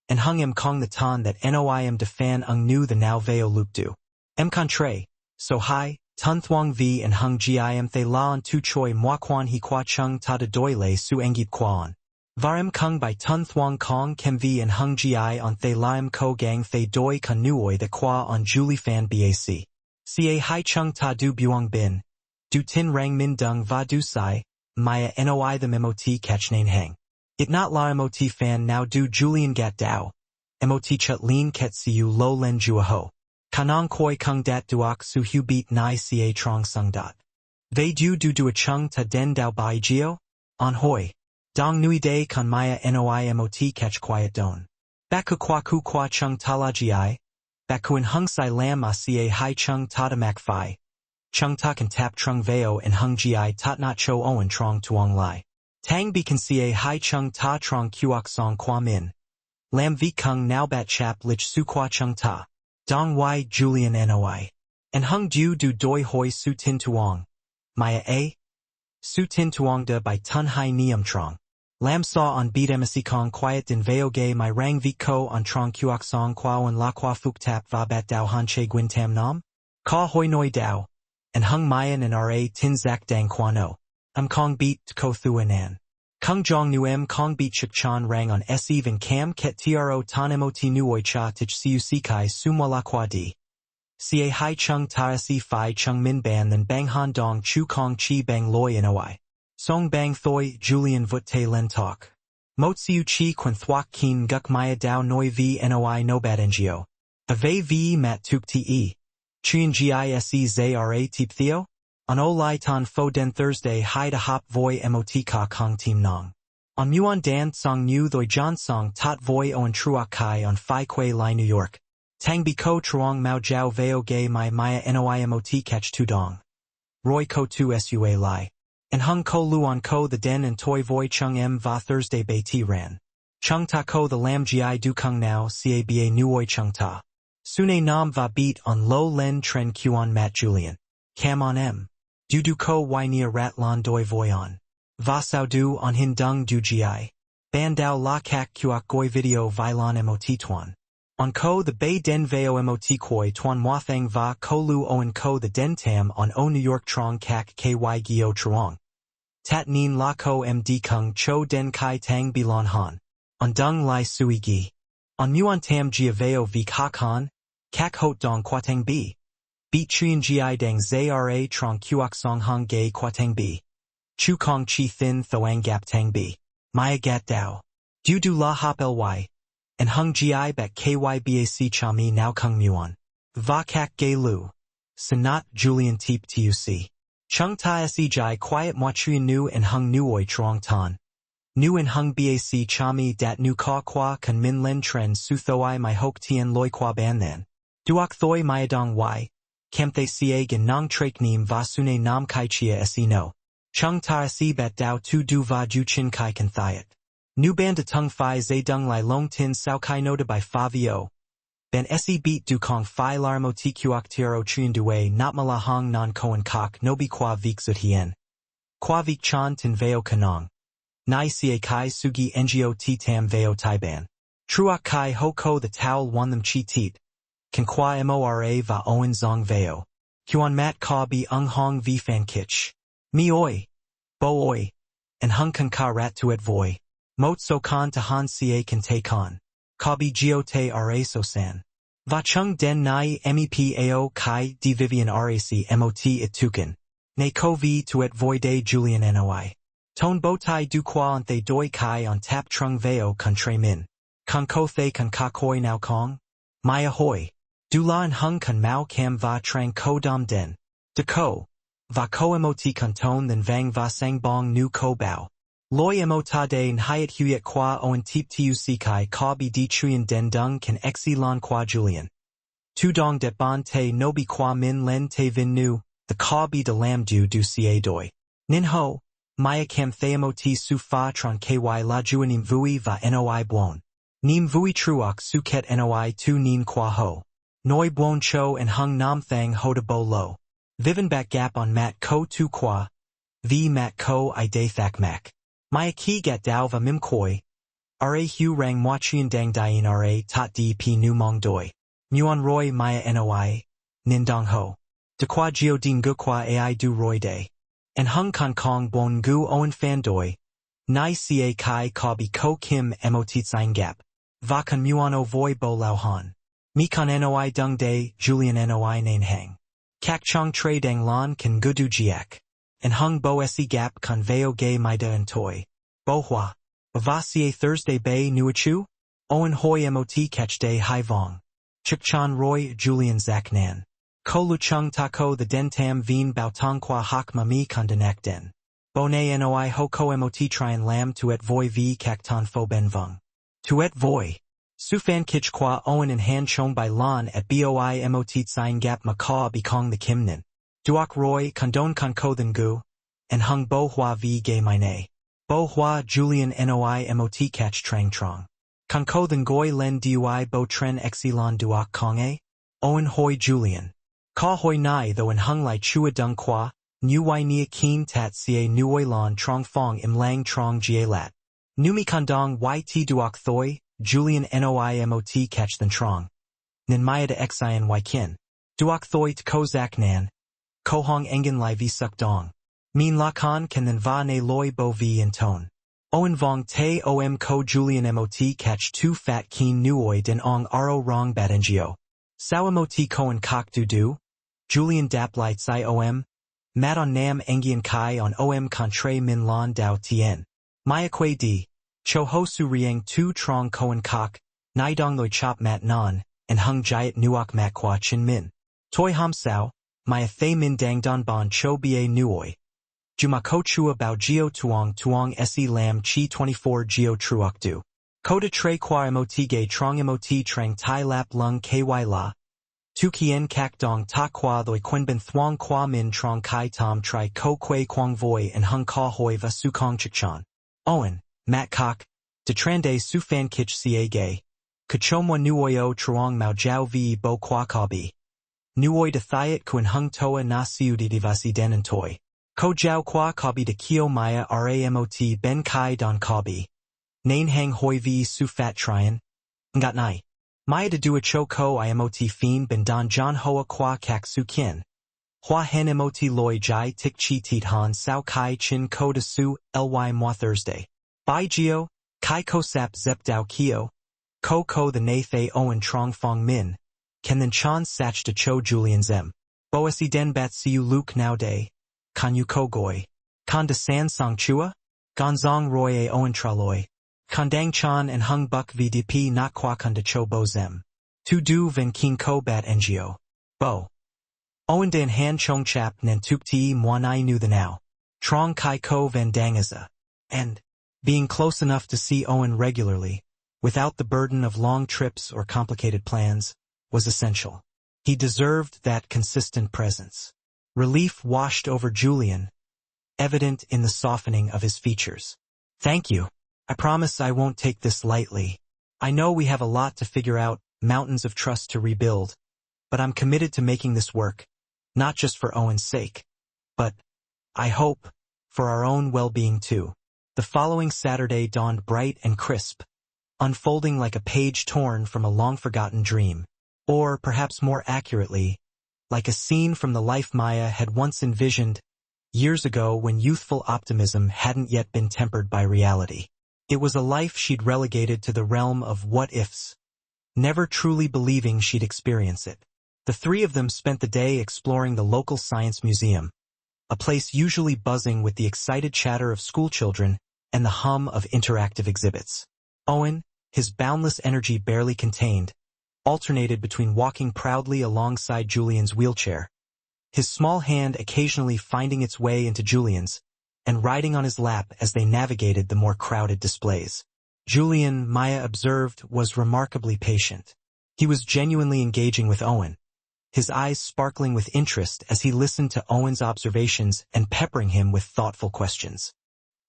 And hung kong the ton that noim de fan nu the now veo lup du. Contre, so hai, ton thuang v and hung gim thay la on tu choi moi quan he qua chung ta de doi le su engip quan. Var kung by ton thuang kong kem v and hung gi on thay laim ko gang thay doi kan nuoi the qua on Julie fan bac. Ca hai chung ta du buong bin. Du tin rang min dung va du sai, maya noi the mot catch nain hang. It not la mot fan now du Julian gat dao. Mot chut lean ket siu lo len jua ho. Kanong koi kung dat duok su hu beat nai ca trong sung dot. They du a chung ta den dao bai geo? On hoi. Dong nui day kan maya noi mot catch quiet don. Baku kwa ku kwa chung ta la gi. Baku en hung sai lam a ca hai chung ta da mak fi. Chung ta kan tap trung veo en hung gi tot not cho oen trong tuong lai. Tang bi kan ca hai chung ta trong kuok song kwa min. Lam vi kung now bat chap lich su kwa chung ta. Dong y Julian noi. En hung du doi hoi su tin tuong. Maya a. Su tin tuong de by tun hai niam trong. Lam saw on beat embassy kong quiet din veo gay my rang vi ko on trong kuok song kwao en la kwa fuk tap va bat dao han che gwin tam nam. Ka hoi noi dao. En hung mayan en ra tin zak dang kwano. Kong beat ko thuanan. Kung jong nu kong beat chik chan rang on eve and cam ket tro tan mot nuoi cha tich cuc kai sumwala kwa di. Ca hai chung ta si fi chung min ban then bang han dong chu kong chi bang loi noi. Song bang thoi Julian vut te len talk. Mot siu chi quan thwak keen guk maya dao noi v noi no bad ngo. Ave v mat tuk te. Chien gise zara tip theo? On o lai tan fo den Thursday hai da hop voi mot ka kong team nong. On muon dan song nu thoi john song tot voi oen truak kai on fi quay lai New York. Tang bi ko truong mao jiao veo gay my maya noi mot catch tu dong. Roy ko tu sua lai. En hung ko luon ko the den and toi voi chung va Thursday bei ti ran. Chung ta ko the lam gi du kung now caba nuoi chung ta. Sune nam va beat on lo len tren kuon mat Julian. Cam on du ko y nia rat lon doi voi on. Va sao du on hin dung du gi. Ban dao la kak kuok goi video vilon mot tuan. On ko the bay den veo mot koi tuan muathang va ko lu oen ko the den tam on o New York trong kak ky gio truong. Tat nin la ko md kung cho den kai tang bilon han. On dung lai sui gi. On muon tam gia veo vi kak han. Kak hot dong kwatang bi. Beat chien gi dang zara trong kuok song hung gay kwatang bi. Chu kong chi thin thoang gap tang bi. Maya gat dao. Du la hop ly. En hung gi bat kybac chami now kung muon. Va kak gay lu. Sanat Julian teep tuc. Chung ta se jai quiet mochuyen nu en hung nuoi trong tan. Nu en hung bac chami dat nu ka kwa kan min len tren su thoi my hok tien loi kwa ban then. Duok thoi myadong y. Kem the ca gan nong trak neem va sune nam kai chia se no. Chung ta se bat dao tu du va ju chin kai kan thiet. Nu ban de tung fi zay dung lai long tin sao kai noda by fa vio. Ben se beat du kong fi larmo ti kuok tiro chien duwe not mala hong non koen kok no bi kwa vik zut hien. Kwa vik chan tin veo kanong. Nai ca kai sugi ngo ti tam veo taiban. Truok kai ho ko the towel won them chi teet. Kan kwa mora va oen zong veo. Kuan mat ka bi ung hong vi fan kitch. Mi oi. Bo oi. En hung kan ka rat tuet voi. Mot so kan to han ca kan te kan. Ka bi gio te ra so san. Va chung den nai mepao kai di vivian rac mot it tuken. Ne ko vi tuet voi de Julian noi. Ton bo tai du qua on the doi kai on tap trung veo kan tre min. Kan ko the kan ka koi now kong. Maya hoi. Du la en hung kan mao cam va trang ko dam den. De ko. Va ko mot kan ton then vang va sang bong nu ko bao. Loi mota de en hiet huyet qua oen teep tuc kai ka bi di chuyen den dung kan exi lon qua Julian. Tu dong det ban te no bi qua min len te vin nu, the ka bi de lam du ca doi. Nin ho, maya cam theamoti su fa tron ky la juanim vui va noi buon. Nim vui truok su ket noi tu nin qua ho. Noi buon cho en hung nam thang ho de bo lo. Vivan back gap on mat ko tu qua. V mat ko I de thak mak. Maya ki gat dao va mim koi. Ra hu rang moi chien dang dien ra tot dp nu mong doi. Muon roy maya noi. Nin dong ho. De qua geo din gu qua ai du roy de. En hung kan kong bon gu oen fan doi. Nai ca kai ka bi ko kim mot sign gap. Va kan muon o voi bo lao han. Mi kan noi dung de Julian noi nain hang. Kak chong tre dang lon kan gu du jiak. En hung bo se gap kan veo gay mida en toi. Bo hua. Va ca Thursday bay nuachu? Oen hoi mot catch day hai vong. Chuk chan roy Julian zak nan. Ko lu chung ta ko the den tam veen bao tong qua hak mami kan denak den. Bo ne noi ho ko mot trien lam tuet voi v kak ton fo ben vung. Tuet voi. Sufan kich kwa Owen in han chong by lan at boi mot sign gap macaw bekong the kimnin. Duok roy condon ko than gu, and hung bo hua v gay mine. Bo hua Julian noi mot catch trang trong. Ko than goy len dui bo tren exilon duok kong a? Owen hoi Julian. Ka hoi nai though in hung lai chua dung qua, nu wai nia keen tat ca nuoi lon trong fong im lang trong jie lat. Numi kondong yt duok thoi, Julian noi mot catch than trong. Nin maya de xian y kin. Duok thoi t kozak nan. Ko hong engen lai vi suk dong. Min la kan can then va ne loi bo vi in tone. Owen vong te om ko Julian mot catch tu fat keen nuoi den ong aro rong bat ngo. Sao mot koen kok du. Julian dap lai tsai om. Mat on nam engian kai on om contre min lon dao tien. Maya kwe di. Cho ho su rieng tu trong koen kok, nai dong loi chop mat non, and hung jiet nuok mat kwa chin min. Toi ham sao, maya thay min dang don bon cho ba nuoi. Juma ko chua bao geo tuong se lam chi 24 geo truok du. Ko de tre kwa mot gay trong mot trang tai lap lung ky la. Tu kien kak dong ta kwa loi quenben thuong kwa min trong kai tom tri ko kwe kwang voi and hung ka hoi va su kong chikchan. Owen. Mat kok, de trande su fan kich ca gay. Kachomwa nuoyo truong mao jiao vi bo kwa kabi. Nuoi de thiet kun hung toa na siu di divasi denan toi. Ko jiao kwa kabi de kio maya ramot ben kai don kabi. Nain hang hoi vi su fat trien. Ngat nai. Maya de dua cho ko imot fin ben don john hoa kwa kak su kin. Hua hen mot loi jai tik chi tit han sao kai chin ko de su ly moi Thursday. Bai geo, kai ko sap zep dao kio, ko the na thay owen trong fong min, ken then chan sach de cho Julian zem. Boasi den bat siu luke now day, kan yu ko goi, kan de san song chua, gonzong roy a owen traloi, kondang chan and hung buk vdp na kwa kan de cho bo zem. Tu du ven king ko bat ngo. Bo. Owen den han chong chap nan tuk ti moanai nu the now. Trong kai ko van dangaza. And. Being close enough to see Owen regularly, without the burden of long trips or complicated plans, was essential. He deserved that consistent presence. Relief washed over Julian, evident in the softening of his features. Thank you. I promise I won't take this lightly. I know we have a lot to figure out, mountains of trust to rebuild, but I'm committed to making this work, not just for Owen's sake, but, I hope, for our own well-being too. The following Saturday dawned bright and crisp, unfolding like a page torn from a long-forgotten dream, or perhaps more accurately, like a scene from the life Maya had once envisioned years ago when youthful optimism hadn't yet been tempered by reality. It was a life she'd relegated to the realm of what-ifs, never truly believing she'd experience it. The three of them spent the day exploring the local science museum, a place usually buzzing with the excited chatter of schoolchildren and the hum of interactive exhibits. Owen, his boundless energy barely contained, alternated between walking proudly alongside Julian's wheelchair, his small hand occasionally finding its way into Julian's, and riding on his lap as they navigated the more crowded displays. Julian, Maya observed, was remarkably patient. He was genuinely engaging with Owen, his eyes sparkling with interest as he listened to Owen's observations and peppering him with thoughtful questions.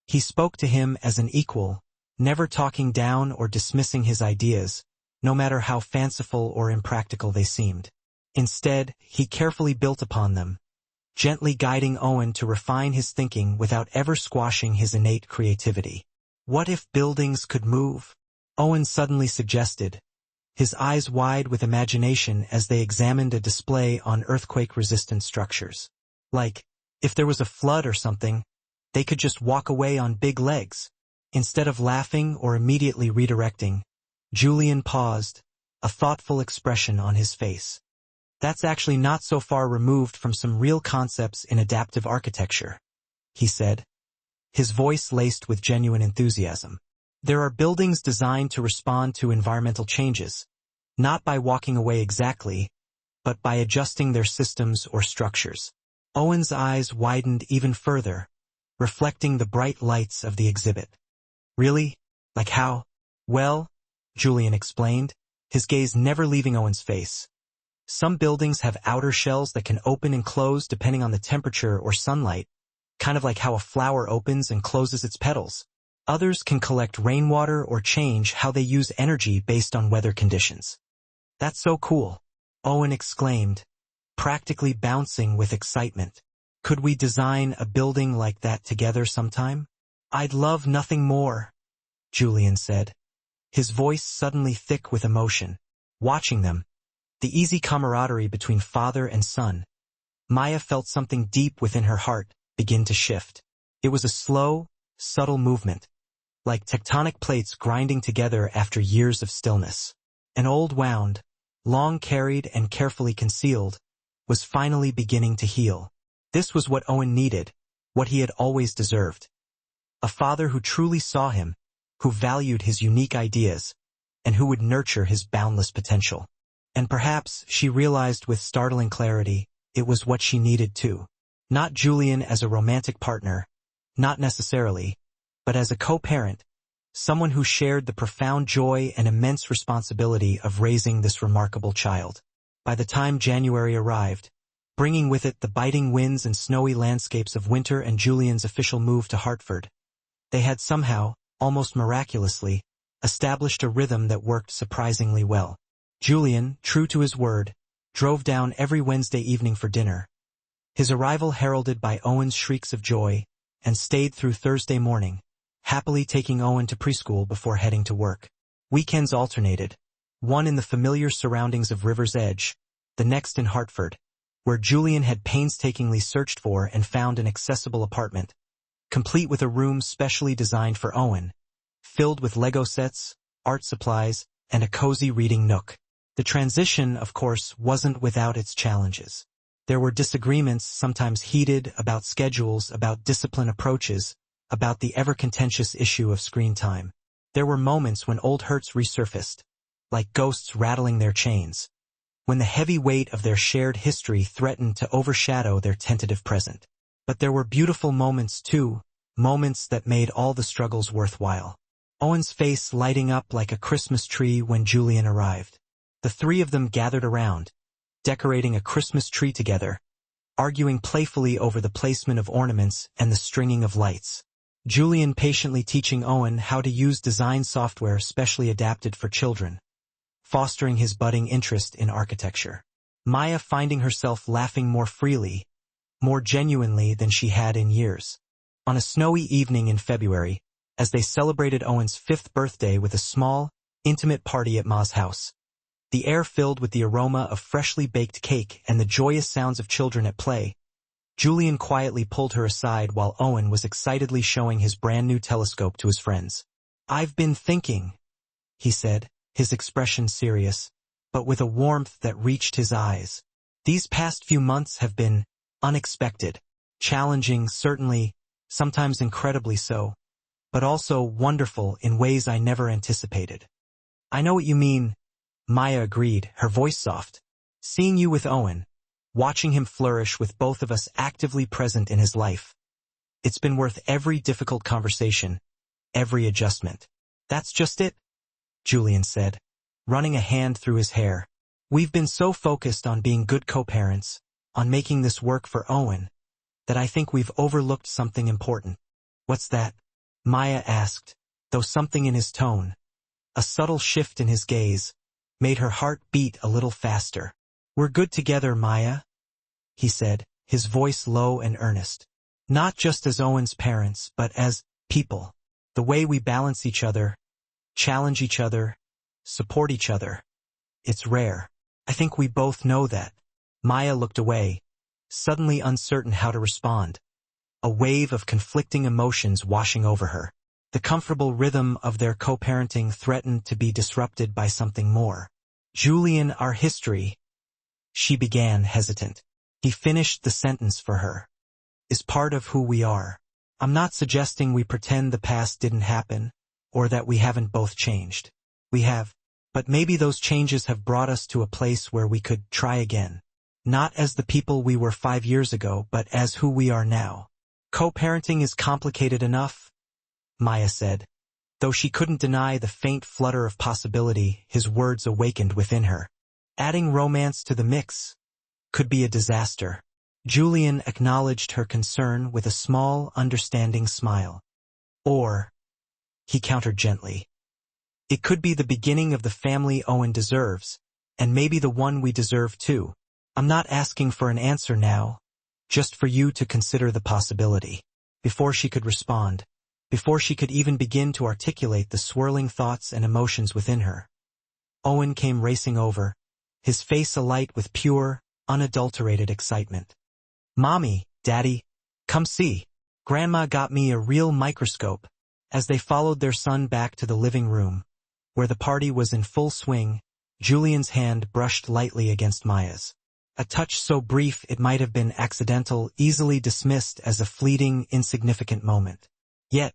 He spoke to him as an equal, never talking down or dismissing his ideas, no matter how fanciful or impractical they seemed. Instead, he carefully built upon them, gently guiding Owen to refine his thinking without ever squashing his innate creativity. What if buildings could move? Owen suddenly suggested, his eyes wide with imagination as they examined a display on earthquake-resistant structures. Like, if there was a flood or something, they could just walk away on big legs. Instead of laughing or immediately redirecting, Julian paused, a thoughtful expression on his face. That's actually not so far removed from some real concepts in adaptive architecture, he said, his voice laced with genuine enthusiasm. There are buildings designed to respond to environmental changes, not by walking away exactly, but by adjusting their systems or structures. Owen's eyes widened even further, reflecting the bright lights of the exhibit. Really? Like how? Well, Julian explained, his gaze never leaving Owen's face. Some buildings have outer shells that can open and close depending on the temperature or sunlight, kind of like how a flower opens and closes its petals. Others can collect rainwater or change how they use energy based on weather conditions. That's so cool, Owen exclaimed, practically bouncing with excitement. Could we design a building like that together sometime? I'd love nothing more, Julian said, his voice suddenly thick with emotion. Watching them, the easy camaraderie between father and son, Maya felt something deep within her heart begin to shift. It was a slow, subtle movement, like tectonic plates grinding together after years of stillness. An old wound, long carried and carefully concealed, was finally beginning to heal. This was what Owen needed, what he had always deserved. A father who truly saw him, who valued his unique ideas, and who would nurture his boundless potential. And perhaps, she realized with startling clarity, it was what she needed too. Not Julian as a romantic partner, not necessarily, but as a co-parent, someone who shared the profound joy and immense responsibility of raising this remarkable child. By the time January arrived, bringing with it the biting winds and snowy landscapes of winter and Julian's official move to Hartford, they had somehow, almost miraculously, established a rhythm that worked surprisingly well. Julian, true to his word, drove down every Wednesday evening for dinner, his arrival heralded by Owen's shrieks of joy, and stayed through Thursday morning, happily taking Owen to preschool before heading to work. Weekends alternated, one in the familiar surroundings of River's Edge, the next in Hartford, where Julian had painstakingly searched for and found an accessible apartment, complete with a room specially designed for Owen, filled with Lego sets, art supplies, and a cozy reading nook. The transition, of course, wasn't without its challenges. There were disagreements, sometimes heated, about schedules, about discipline approaches, about the ever-contentious issue of screen time. There were moments when old hurts resurfaced, like ghosts rattling their chains, when the heavy weight of their shared history threatened to overshadow their tentative present. But there were beautiful moments too, moments that made all the struggles worthwhile. Owen's face lighting up like a Christmas tree when Julian arrived. The three of them gathered around, decorating a Christmas tree together, arguing playfully over the placement of ornaments and the stringing of lights. Julian patiently teaching Owen how to use design software specially adapted for children, fostering his budding interest in architecture. Maya finding herself laughing more freely, more genuinely than she had in years. On a snowy evening in February, as they celebrated Owen's 5th birthday with a small, intimate party at Ma's house, the air filled with the aroma of freshly baked cake and the joyous sounds of children at play, Julian quietly pulled her aside while Owen was excitedly showing his brand-new telescope to his friends. "I've been thinking," he said, his expression serious, but with a warmth that reached his eyes. "These past few months have been unexpected, challenging, certainly, sometimes incredibly so, but also wonderful in ways I never anticipated." "I know what you mean," Maya agreed, her voice soft. "Seeing you with Owen, watching him flourish with both of us actively present in his life. It's been worth every difficult conversation, every adjustment." "That's just it," Julian said, running a hand through his hair. "We've been so focused on being good co-parents, on making this work for Owen, that I think we've overlooked something important." "What's that?" Maya asked, though something in his tone, a subtle shift in his gaze, made her heart beat a little faster. "We're good together, Maya," he said, his voice low and earnest. "Not just as Owen's parents, but as people. The way we balance each other, challenge each other, support each other. It's rare. I think we both know that." Maya looked away, suddenly uncertain how to respond, a wave of conflicting emotions washing over her. The comfortable rhythm of their co-parenting threatened to be disrupted by something more. "Julian, our history," she began, hesitant. He finished the sentence for her. "Is part of who we are. I'm not suggesting we pretend the past didn't happen, or that we haven't both changed. We have. But maybe those changes have brought us to a place where we could try again. Not as the people we were 5 years ago, but as who we are now. Co-parenting is complicated enough," Maya said, Though she couldn't deny the faint flutter of possibility his words awakened within her. Adding romance to the mix could be a disaster. Julian acknowledged her concern with a small, understanding smile. Or, he countered gently, it could be the beginning of the family Owen deserves, and maybe the one we deserve too. I'm not asking for an answer now, just for you to consider the possibility. Before she could respond, before she could even begin to articulate the swirling thoughts and emotions within her, Owen came racing over, his face alight with pure, unadulterated excitement. Mommy, Daddy, come see. Grandma got me a real microscope. As they followed their son back to the living room, where the party was in full swing, Julian's hand brushed lightly against Maya's. A touch so brief it might have been accidental, easily dismissed as a fleeting, insignificant moment. Yet,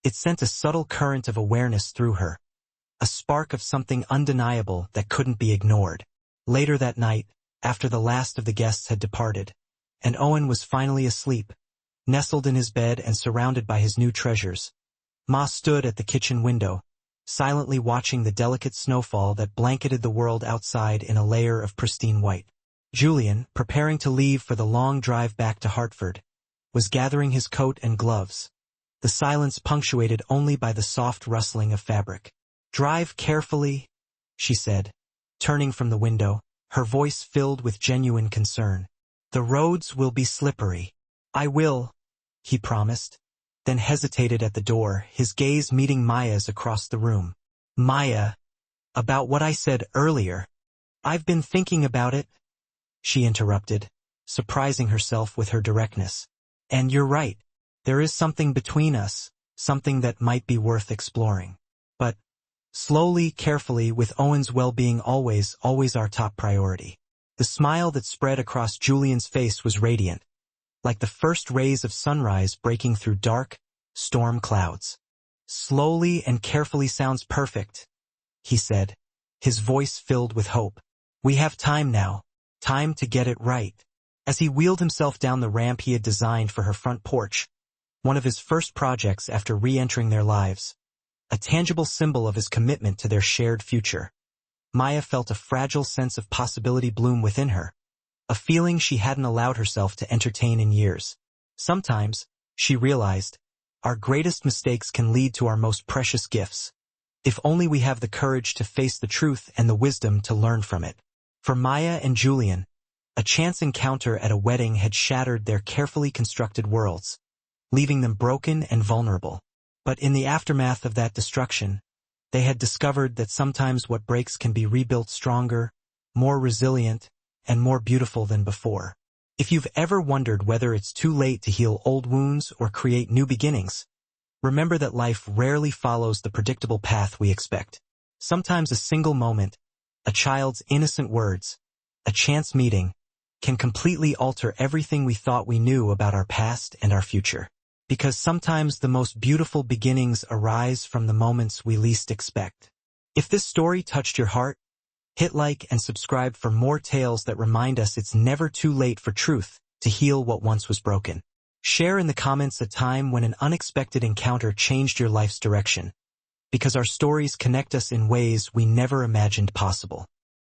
it sent a subtle current of awareness through her, a spark of something undeniable that couldn't be ignored. Later that night, after the last of the guests had departed, and Owen was finally asleep, nestled in his bed and surrounded by his new treasures, Ma stood at the kitchen window, silently watching the delicate snowfall that blanketed the world outside in a layer of pristine white. Julian, preparing to leave for the long drive back to Hartford, was gathering his coat and gloves, the silence punctuated only by the soft rustling of fabric. Drive carefully, she said, turning from the window, her voice filled with genuine concern. The roads will be slippery. I will, he promised, then hesitated at the door, his gaze meeting Maya's across the room. Maya, about what I said earlier. I've been thinking about it, she interrupted, surprising herself with her directness. And you're right. There is something between us, something that might be worth exploring. But, slowly, carefully, with Owen's well-being always our top priority. The smile that spread across Julian's face was radiant, like the first rays of sunrise breaking through dark, storm clouds. Slowly and carefully sounds perfect, he said, his voice filled with hope. We have time now, time to get it right. As he wheeled himself down the ramp he had designed for her front porch, one of his first projects after re-entering their lives, a tangible symbol of his commitment to their shared future, Maya felt a fragile sense of possibility bloom within her, a feeling she hadn't allowed herself to entertain in years. Sometimes, she realized, our greatest mistakes can lead to our most precious gifts, if only we have the courage to face the truth and the wisdom to learn from it. For Maya and Julian, a chance encounter at a wedding had shattered their carefully constructed worlds, leaving them broken and vulnerable. But in the aftermath of that destruction, they had discovered that sometimes what breaks can be rebuilt stronger, more resilient, and more beautiful than before. If you've ever wondered whether it's too late to heal old wounds or create new beginnings, remember that life rarely follows the predictable path we expect. Sometimes a single moment, a child's innocent words, a chance meeting, can completely alter everything we thought we knew about our past and our future. Because sometimes the most beautiful beginnings arise from the moments we least expect. If this story touched your heart, hit like and subscribe for more tales that remind us it's never too late for truth to heal what once was broken. Share in the comments a time when an unexpected encounter changed your life's direction, because our stories connect us in ways we never imagined possible.